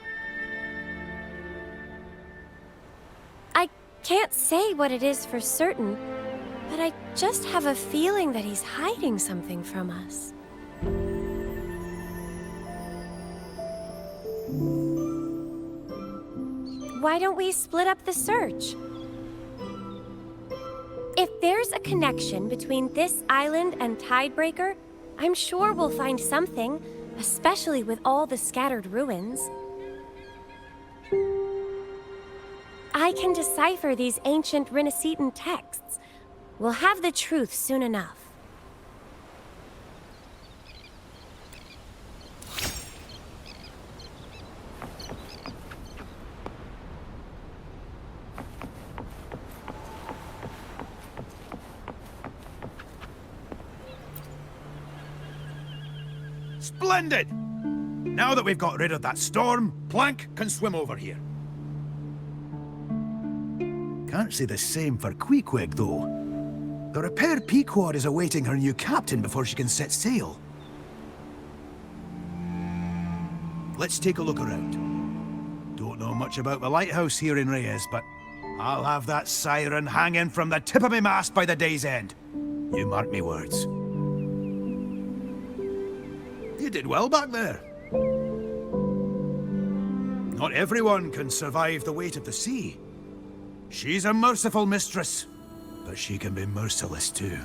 I can't say what it is for certain, but I just have a feeling that he's hiding something from us. Why don't we split up the search? If there's a connection between this island and Tidebreaker, I'm sure we'll find something, especially with all the scattered ruins. I can decipher these ancient Renacetan texts. We'll have the truth soon enough. Splendid! Now that we've got rid of that storm, Plank can swim over here. Can't say the same for Queequeg, though. The repaired Pequod is awaiting her new captain before she can set sail. Let's take a look around. Don't know much about the lighthouse here in Reyes, but I'll have that siren hanging from the tip of my mast by the day's end. You mark me words. You did well back there. Not everyone can survive the weight of the sea. She's a merciful mistress, but she can be merciless too.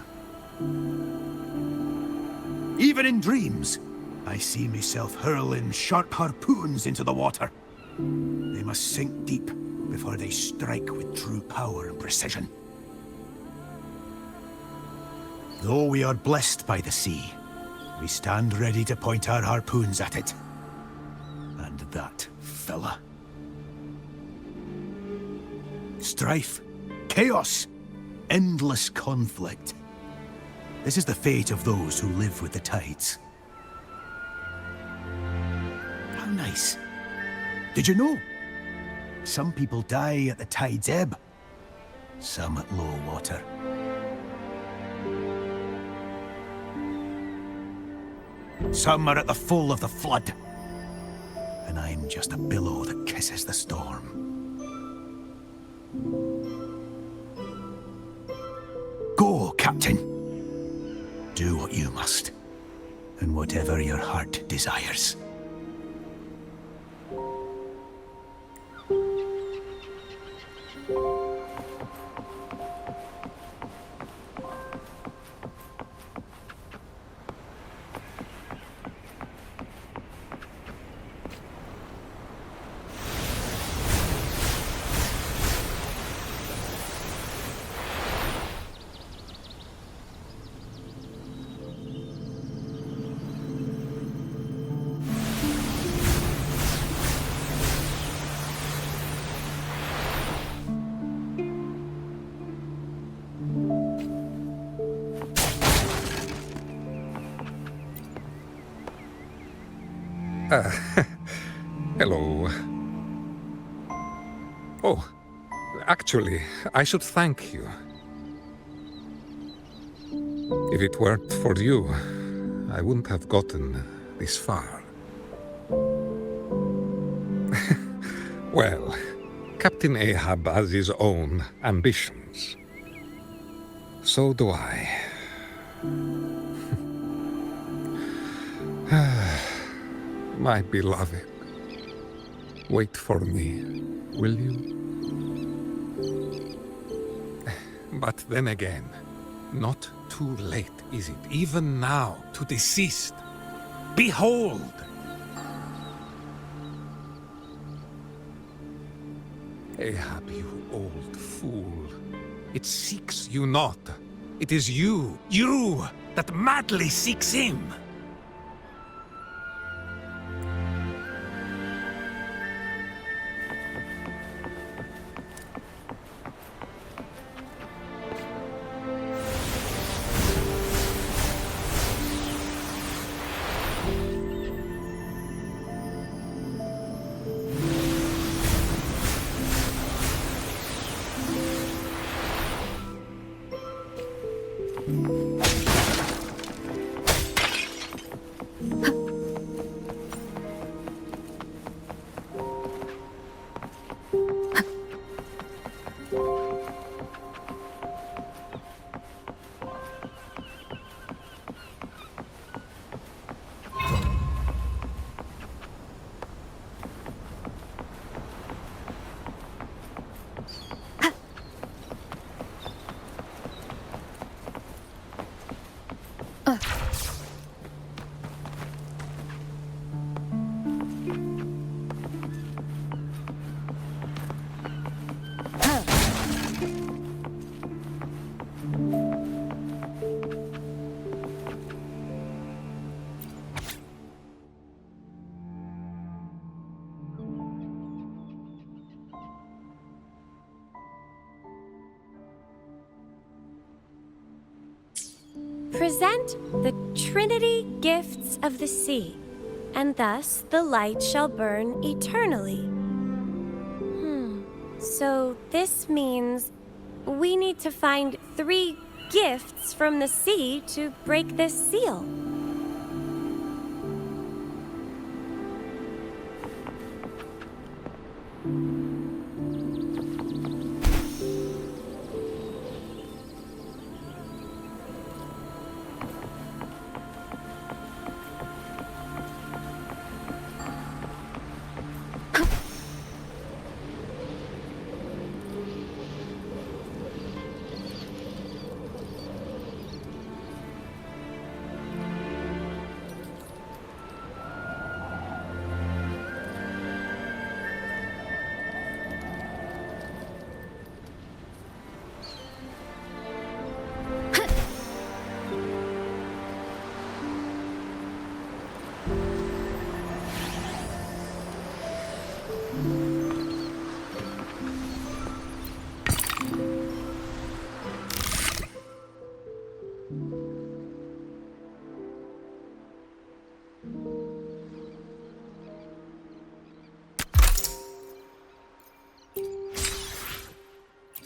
Even in dreams, I see myself hurling sharp harpoons into the water. They must sink deep before they strike with true power and precision. Though we are blessed by the sea, We stand ready to point our harpoons at it. And that fella. Strife, chaos, endless conflict. This is the fate of those who live with the tides. How nice. Did you know? Some people die at the tide's ebb, some at low water. Some are at the full of the flood. And I'm just a billow that kisses the storm. Go, Captain. Do what you must, and whatever your heart desires. Hello. Oh, actually, I should thank you. If it weren't for you, I wouldn't have gotten this far. Well, Captain Ahab has his own ambitions. So do I. My beloved, wait for me, will you? But then again, not too late, is it? Even now, to desist. Behold! Ahab, you old fool. It seeks you not. It is you, that madly seeks him. Present the Trinity gifts of the sea, and thus the light shall burn eternally. So this means we need to find 3 gifts from the sea to break this seal.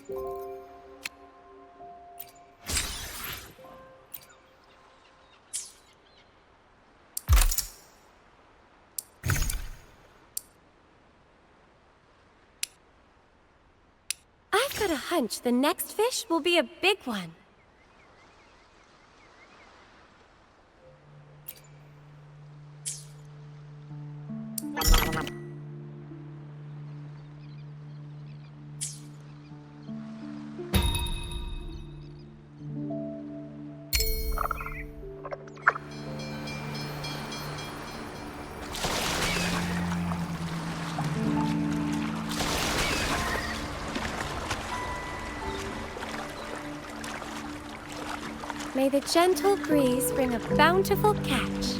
I've got a hunch the next fish will be a big one. May the gentle breeze bring a bountiful catch.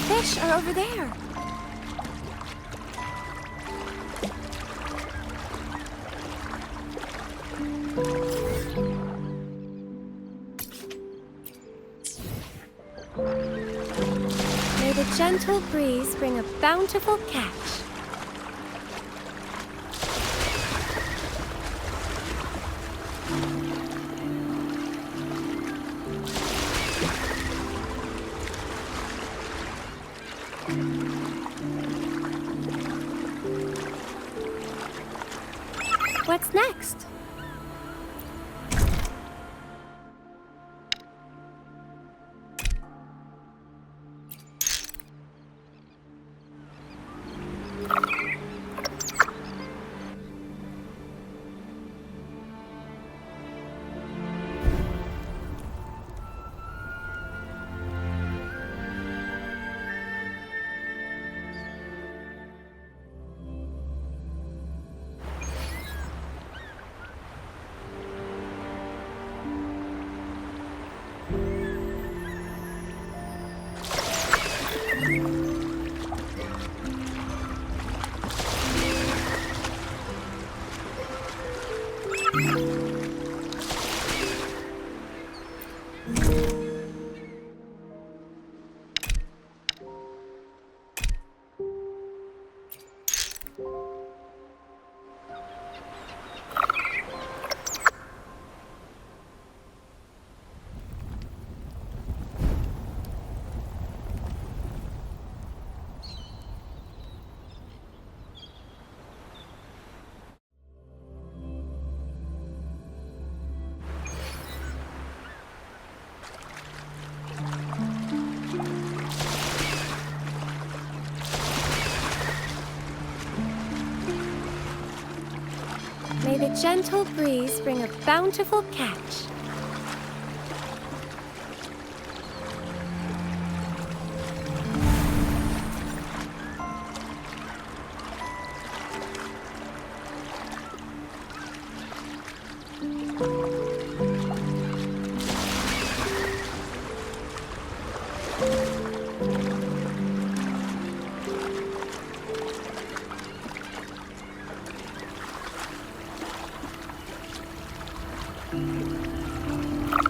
Fish are over there. May the gentle breeze bring a bountiful catch. What's next? May the gentle breeze bring a bountiful catch.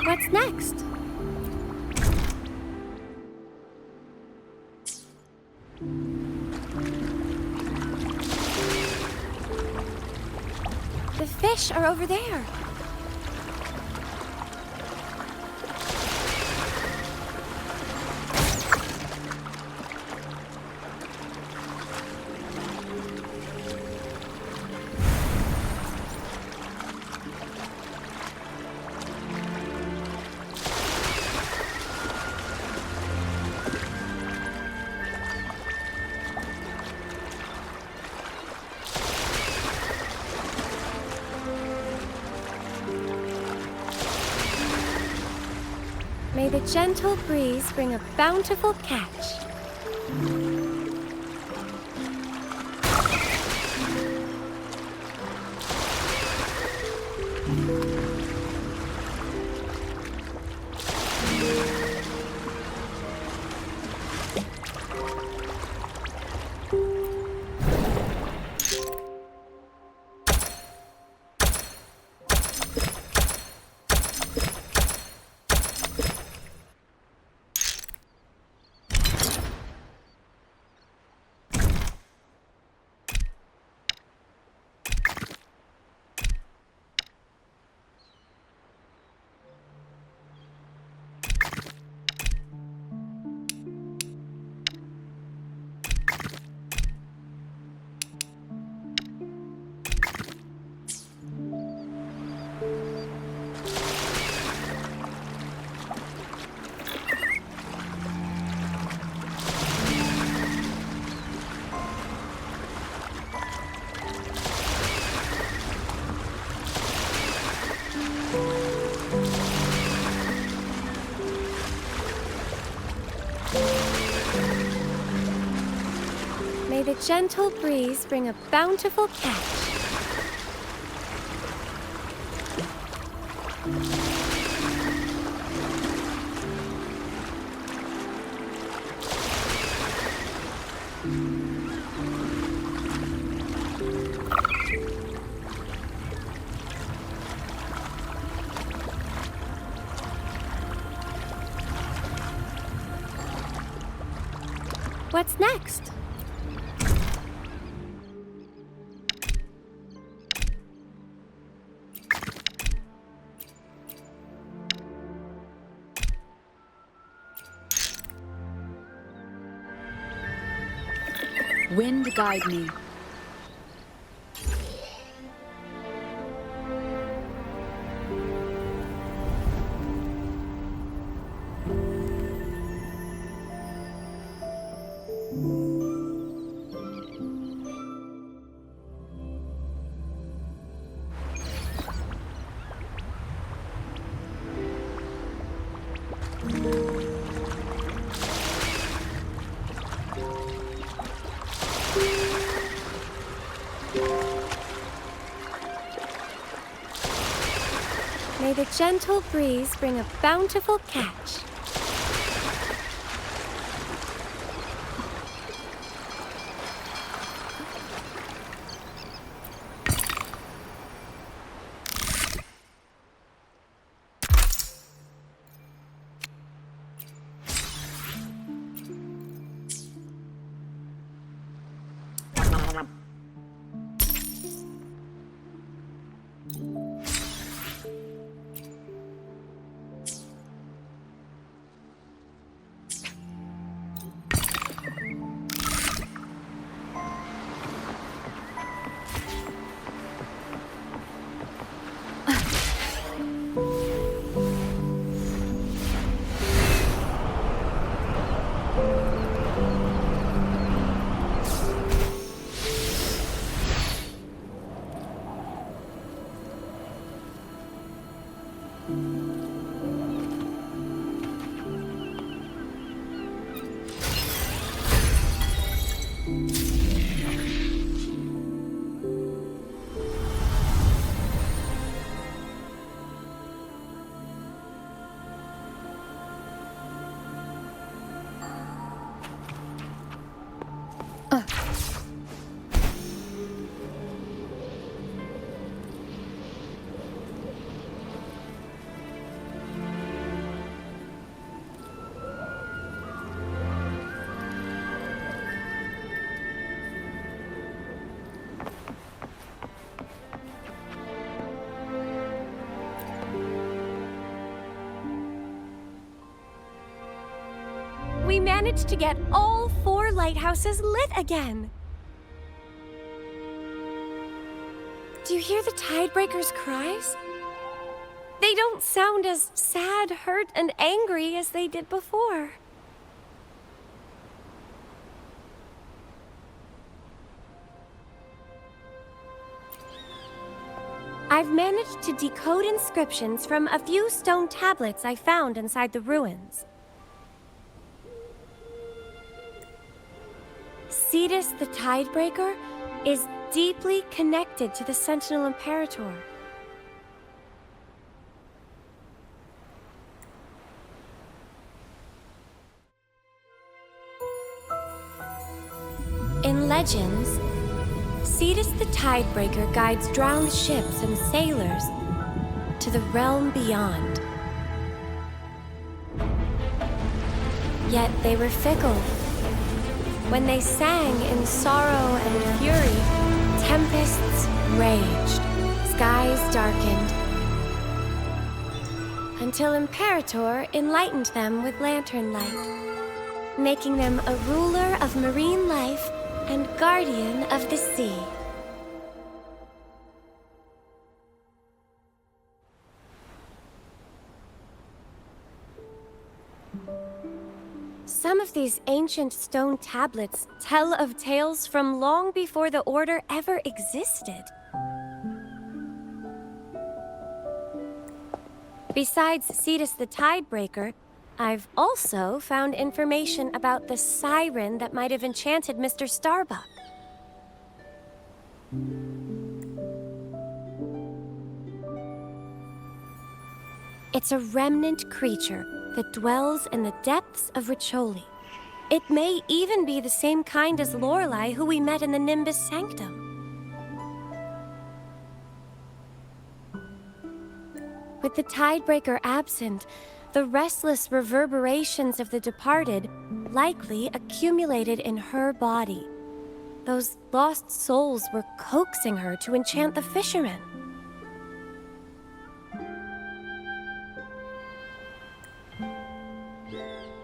What's next? The fish are over there. May the gentle breeze bring a bountiful catch. May the gentle breeze bring a bountiful catch. What's next? Wind guide me. May the gentle breeze bring a bountiful catch. managed to get all 4 lighthouses lit again. Do you hear the Tidebreakers' cries? They don't sound as sad, hurt, and angry as they did before. I've managed to decode inscriptions from a few stone tablets I found inside the ruins. Cetus the Tidebreaker is deeply connected to the Sentinel Imperator. In legends, Cetus the Tidebreaker guides drowned ships and sailors to the realm beyond. Yet they were fickle. When they sang in sorrow and fury, tempests raged, skies darkened, until Imperator enlightened them with lantern light, making them a ruler of marine life and guardian of the sea. Some of these ancient stone tablets tell of tales from long before the Order ever existed. Besides Cetus the Tidebreaker, I've also found information about the siren that might have enchanted Mr. Starbuck. It's a remnant creature that dwells in the depths of Riccioli. It may even be the same kind as Lorelei, who we met in the Nimbus Sanctum. With the Tidebreaker absent, the restless reverberations of the departed likely accumulated in her body. Those lost souls were coaxing her to enchant the fishermen.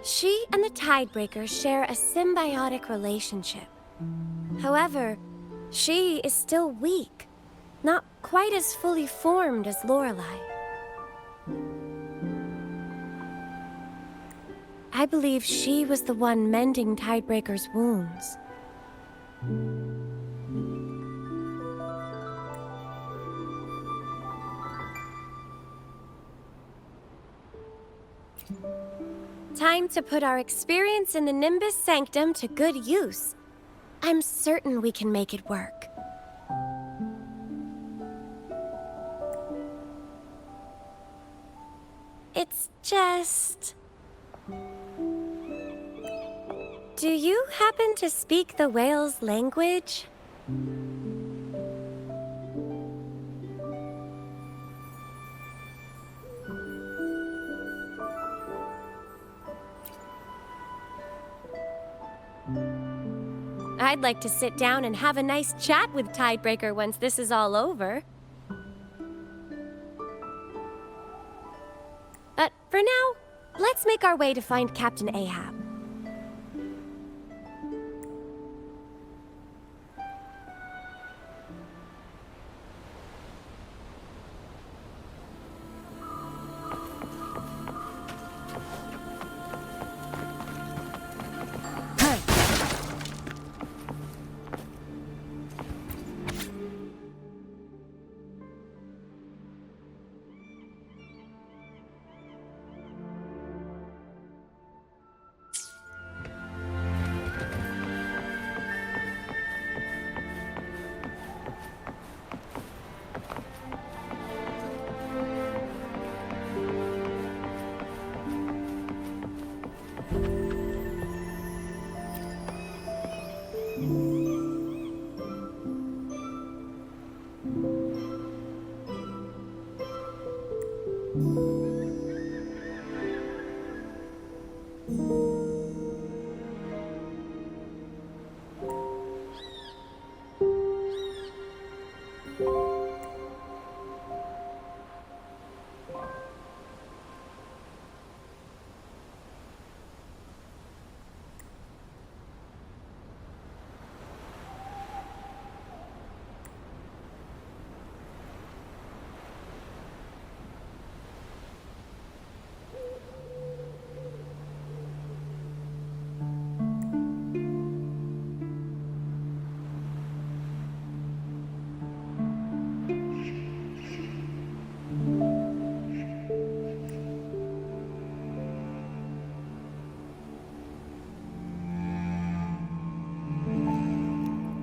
She and the Tidebreaker share a symbiotic relationship. However, she is still weak, not quite as fully formed as Lorelei. I believe she was the one mending Tidebreaker's wounds. Time to put our experience in the Nimbus Sanctum to good use. I'm certain we can make it work. It's just... Do you happen to speak the whale's language? I'd like to sit down and have a nice chat with Tidebreaker once this is all over. But for now, let's make our way to find Captain Ahab.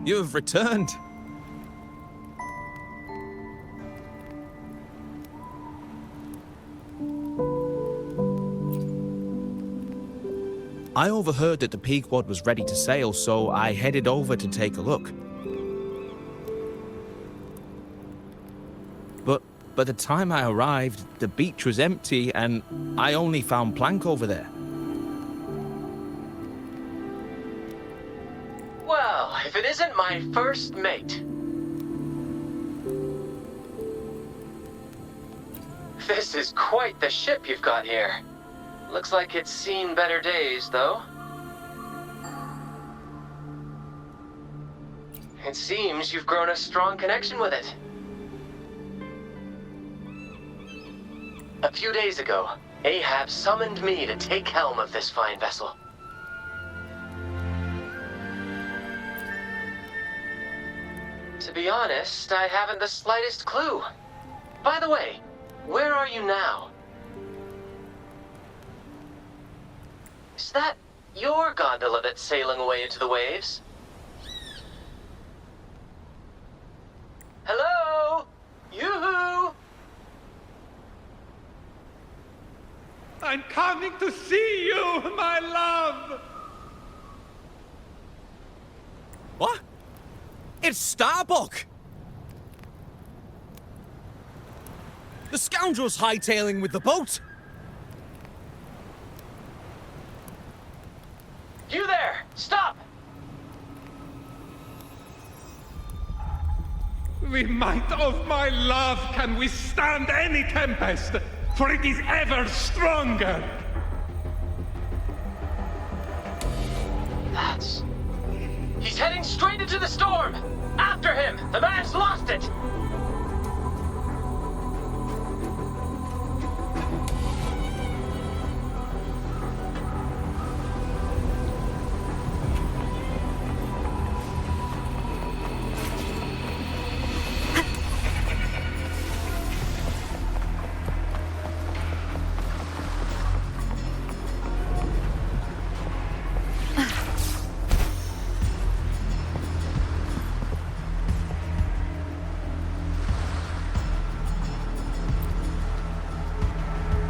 You have returned. I overheard that the Pequod was ready to sail, so I headed over to take a look. But by the time I arrived, the beach was empty and I only found Plank over there. Well, if it isn't my first mate. This is quite the ship you've got here. Looks like it's seen better days, though. It seems you've grown a strong connection with it. A few days ago, Ahab summoned me to take helm of this fine vessel. To be honest, I haven't the slightest clue. By the way, where are you now? Is that your gondola that's sailing away into the waves? Hello? Yoo-hoo! I'm coming to see you, my love! What? It's Starbuck! The scoundrel's hightailing with the boat! You there! Stop! The might of my love can withstand any tempest, for it is ever stronger! He's heading straight into the storm! After him! The man's lost it!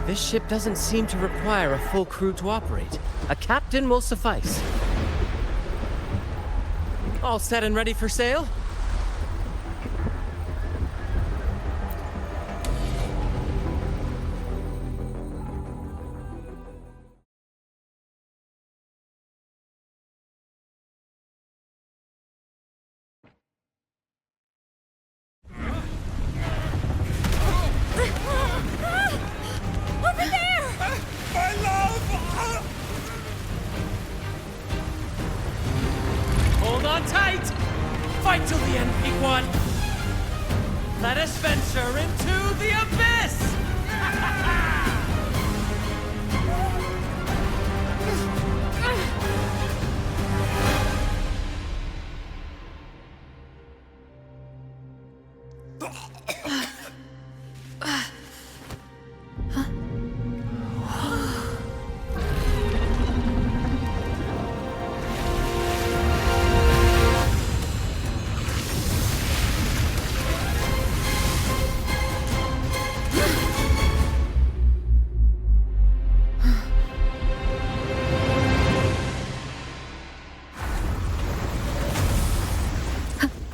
This ship doesn't seem to require a full crew to operate. A captain will suffice. All set and ready for sail? Hold on tight! Fight till the end, Pequod! Let us venture into the abyss!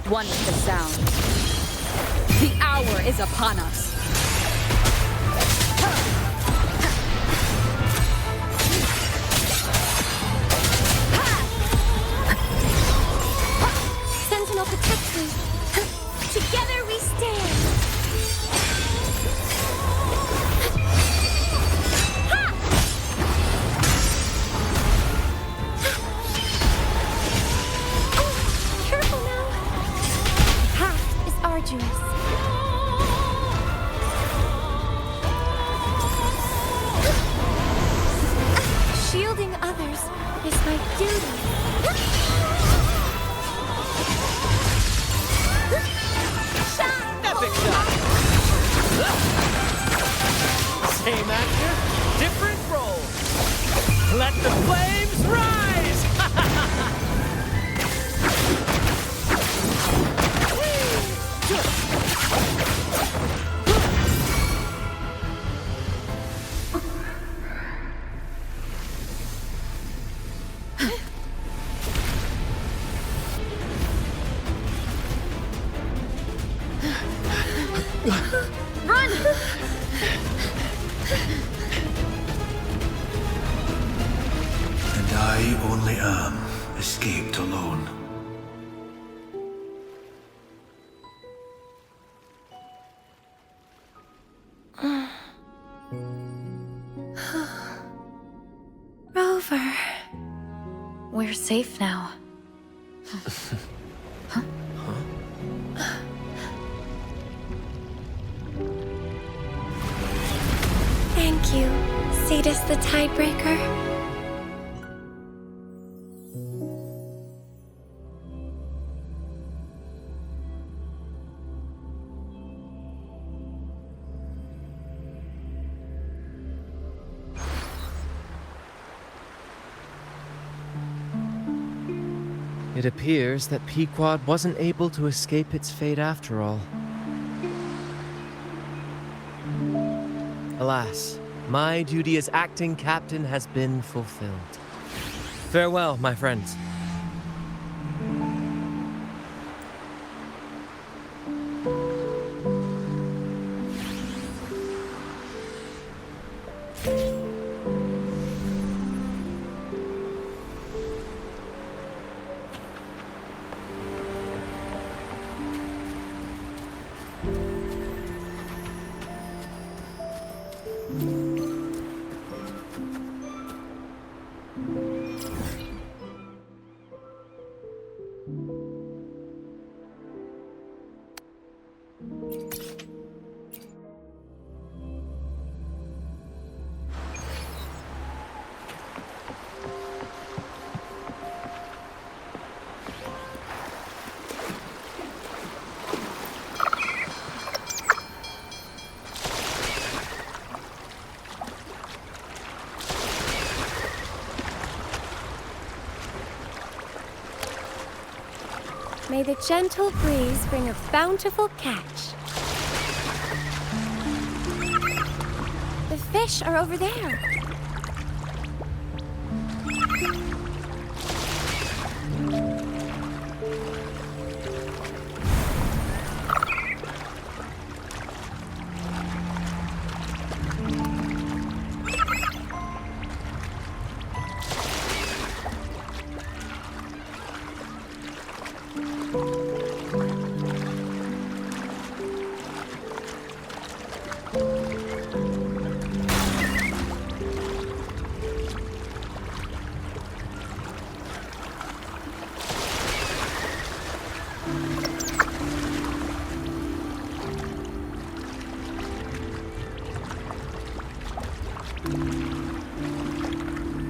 One with the sound. The hour is upon us. Sentinel protect me. Together we stand. Oh, careful now. Path is arduous. Shielding others is my duty. Epic shot! Same actor, different role. Let the flames rise! Run! And I only am escaped alone. Rover. We're safe now. Thank you, Cetus the Tidebreaker. It appears that Pequod wasn't able to escape its fate after all. Alas, my duty as acting captain has been fulfilled. Farewell, my friends. May the gentle breeze bring a bountiful catch. The fish are over there.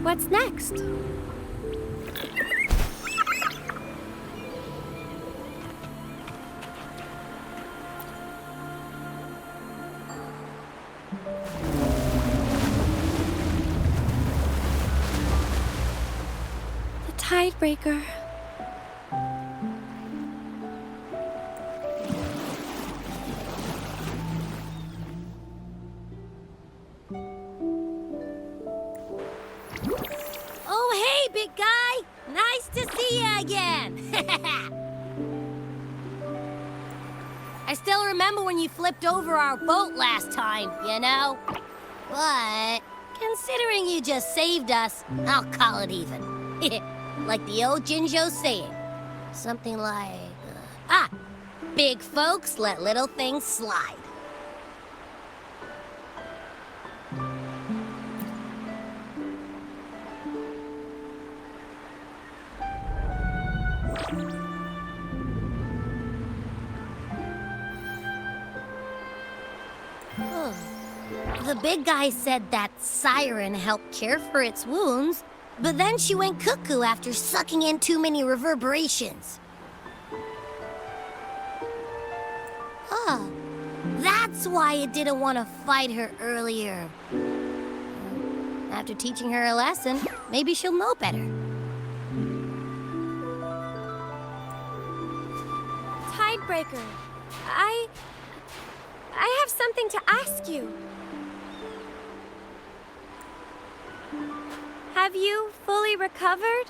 What's next? The Tidebreaker. Oh, hey, big guy! Nice to see you again! I still remember when you flipped over our boat last time, you know? But considering you just saved us, I'll call it even. Like the old Jinjo saying. Something like, big folks let little things slide. The big guy said that siren helped cure for its wounds, but then she went cuckoo after sucking in too many reverberations. Oh, that's why it didn't want to fight her earlier. After teaching her a lesson, maybe she'll know better. Tidebreaker. I something to ask you. Have you fully recovered?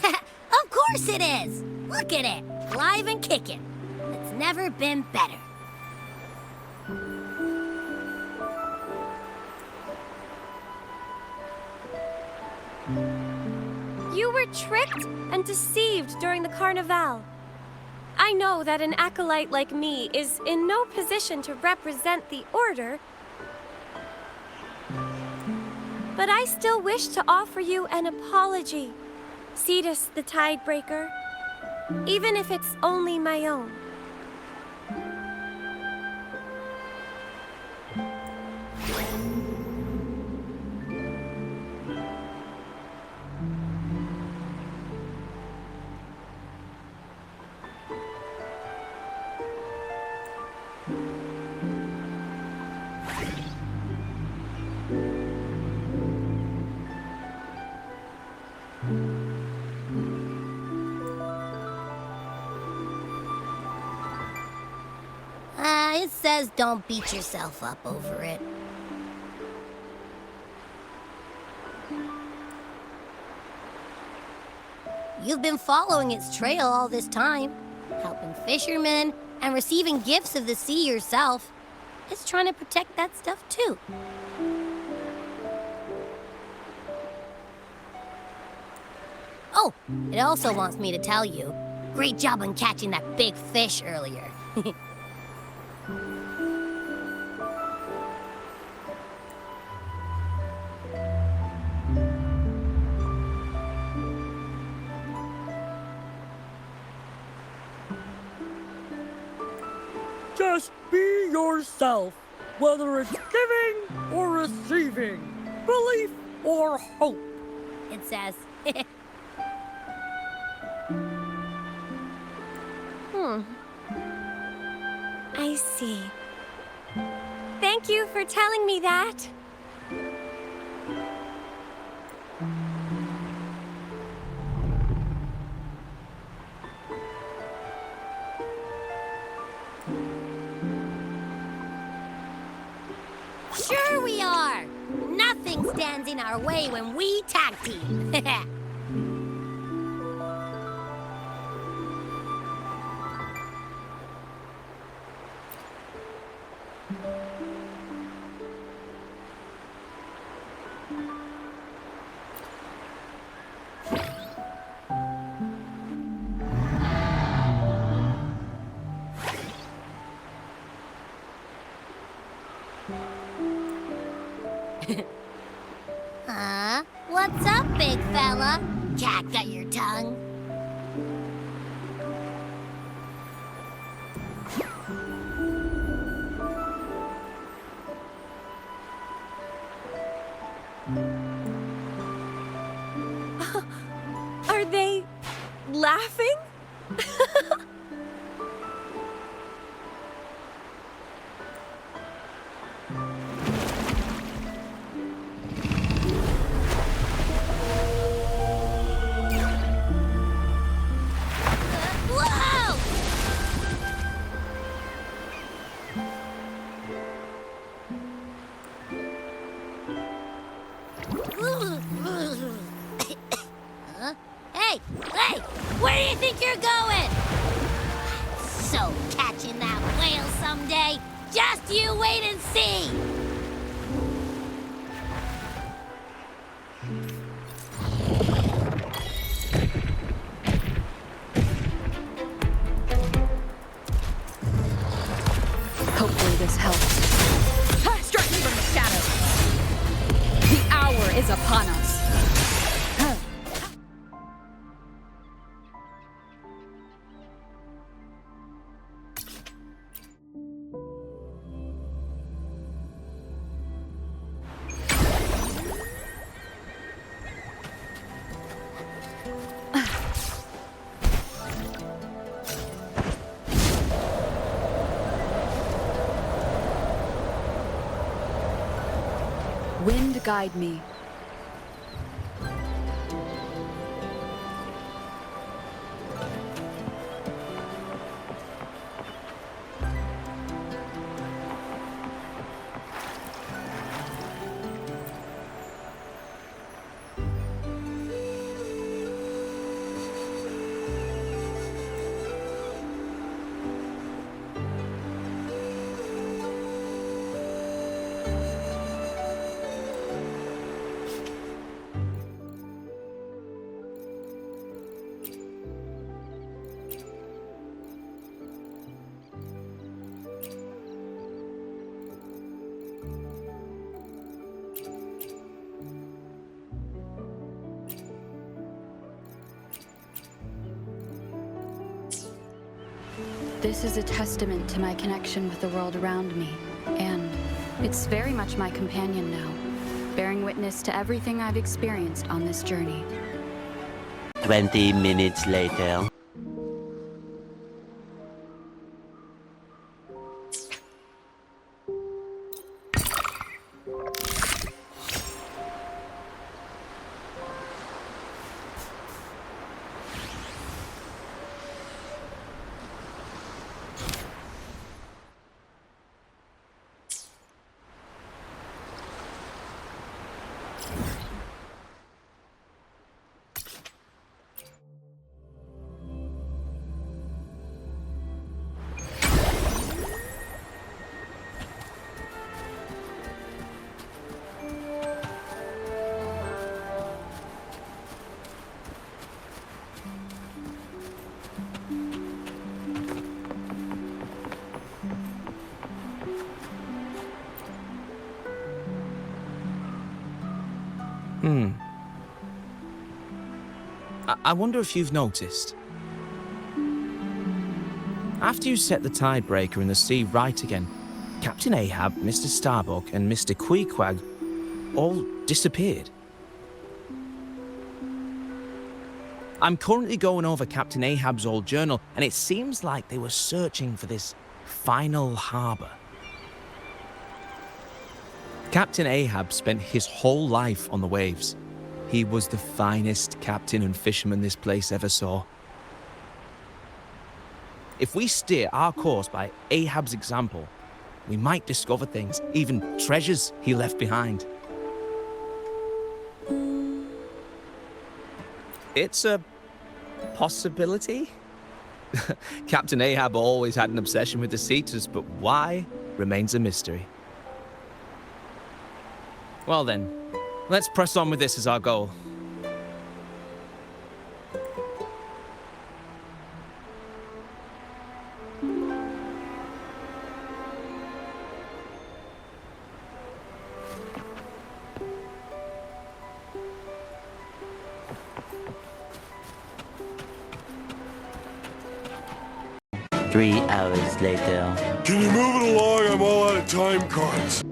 Of course it is! Look at it, live and kicking. It's never been better. You were tricked and deceived during the Carnival. I know that an acolyte like me is in no position to represent the Order, but I still wish to offer you an apology, Cetus the Tidebreaker, even if it's only my own. It says don't beat yourself up over it. You've been following its trail all this time, helping fishermen and receiving gifts of the sea yourself. It's trying to protect that stuff too. Oh, it also wants me to tell you, great job on catching that big fish earlier. Just be yourself, whether it's giving or receiving, belief or hope. It says. I see. Thank you for telling me that. Sure we are! Nothing stands in our way when we tag team. What's up, big fella? Cat got your tongue? Are they laughing? Hey! Where do you think you're going? So catching that whale someday. Just you wait and see! Hopefully this helps. Ha! Strike me from the shadows! The hour is upon us. Wind guide me. This is a testament to my connection with the world around me, and it's very much my companion now, bearing witness to everything I've experienced on this journey. 20 minutes later. I wonder if you've noticed. After you set the tidebreaker in the sea right again, Captain Ahab, Mr. Starbuck, and Mr. Queequeg all disappeared. I'm currently going over Captain Ahab's old journal, and it seems like they were searching for this final harbor. Captain Ahab spent his whole life on the waves. He was the finest captain and fisherman this place ever saw. If we steer our course by Ahab's example, we might discover things, even treasures he left behind. It's a possibility. Captain Ahab always had an obsession with the Cetus, but why remains a mystery. Well then, let's press on with this as our goal. Three hours later. Can you move it along? I'm all out of time cards.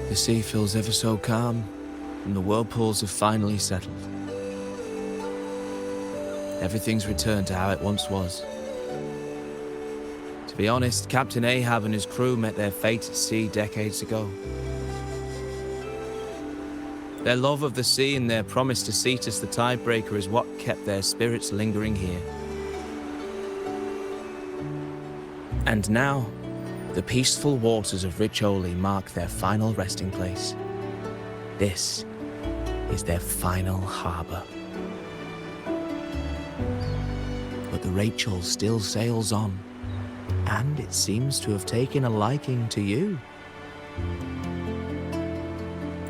The sea feels ever so calm, and the whirlpools have finally settled. Everything's returned to how it once was. To be honest, Captain Ahab and his crew met their fate at sea decades ago. Their love of the sea and their promise to Cetus the Tidebreaker is what kept their spirits lingering here. And now, the peaceful waters of Riccioli mark their final resting place. This is their final harbor. But the Rachel still sails on, and it seems to have taken a liking to you.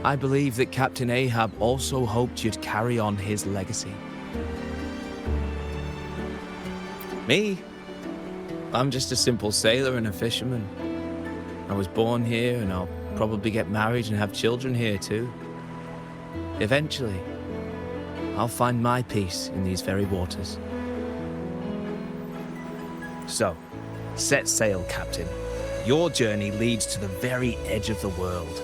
I believe that Captain Ahab also hoped you'd carry on his legacy. Me? I'm just a simple sailor and a fisherman. I was born here, and I'll probably get married and have children here too. Eventually, I'll find my peace in these very waters. So, set sail, Captain. Your journey leads to the very edge of the world.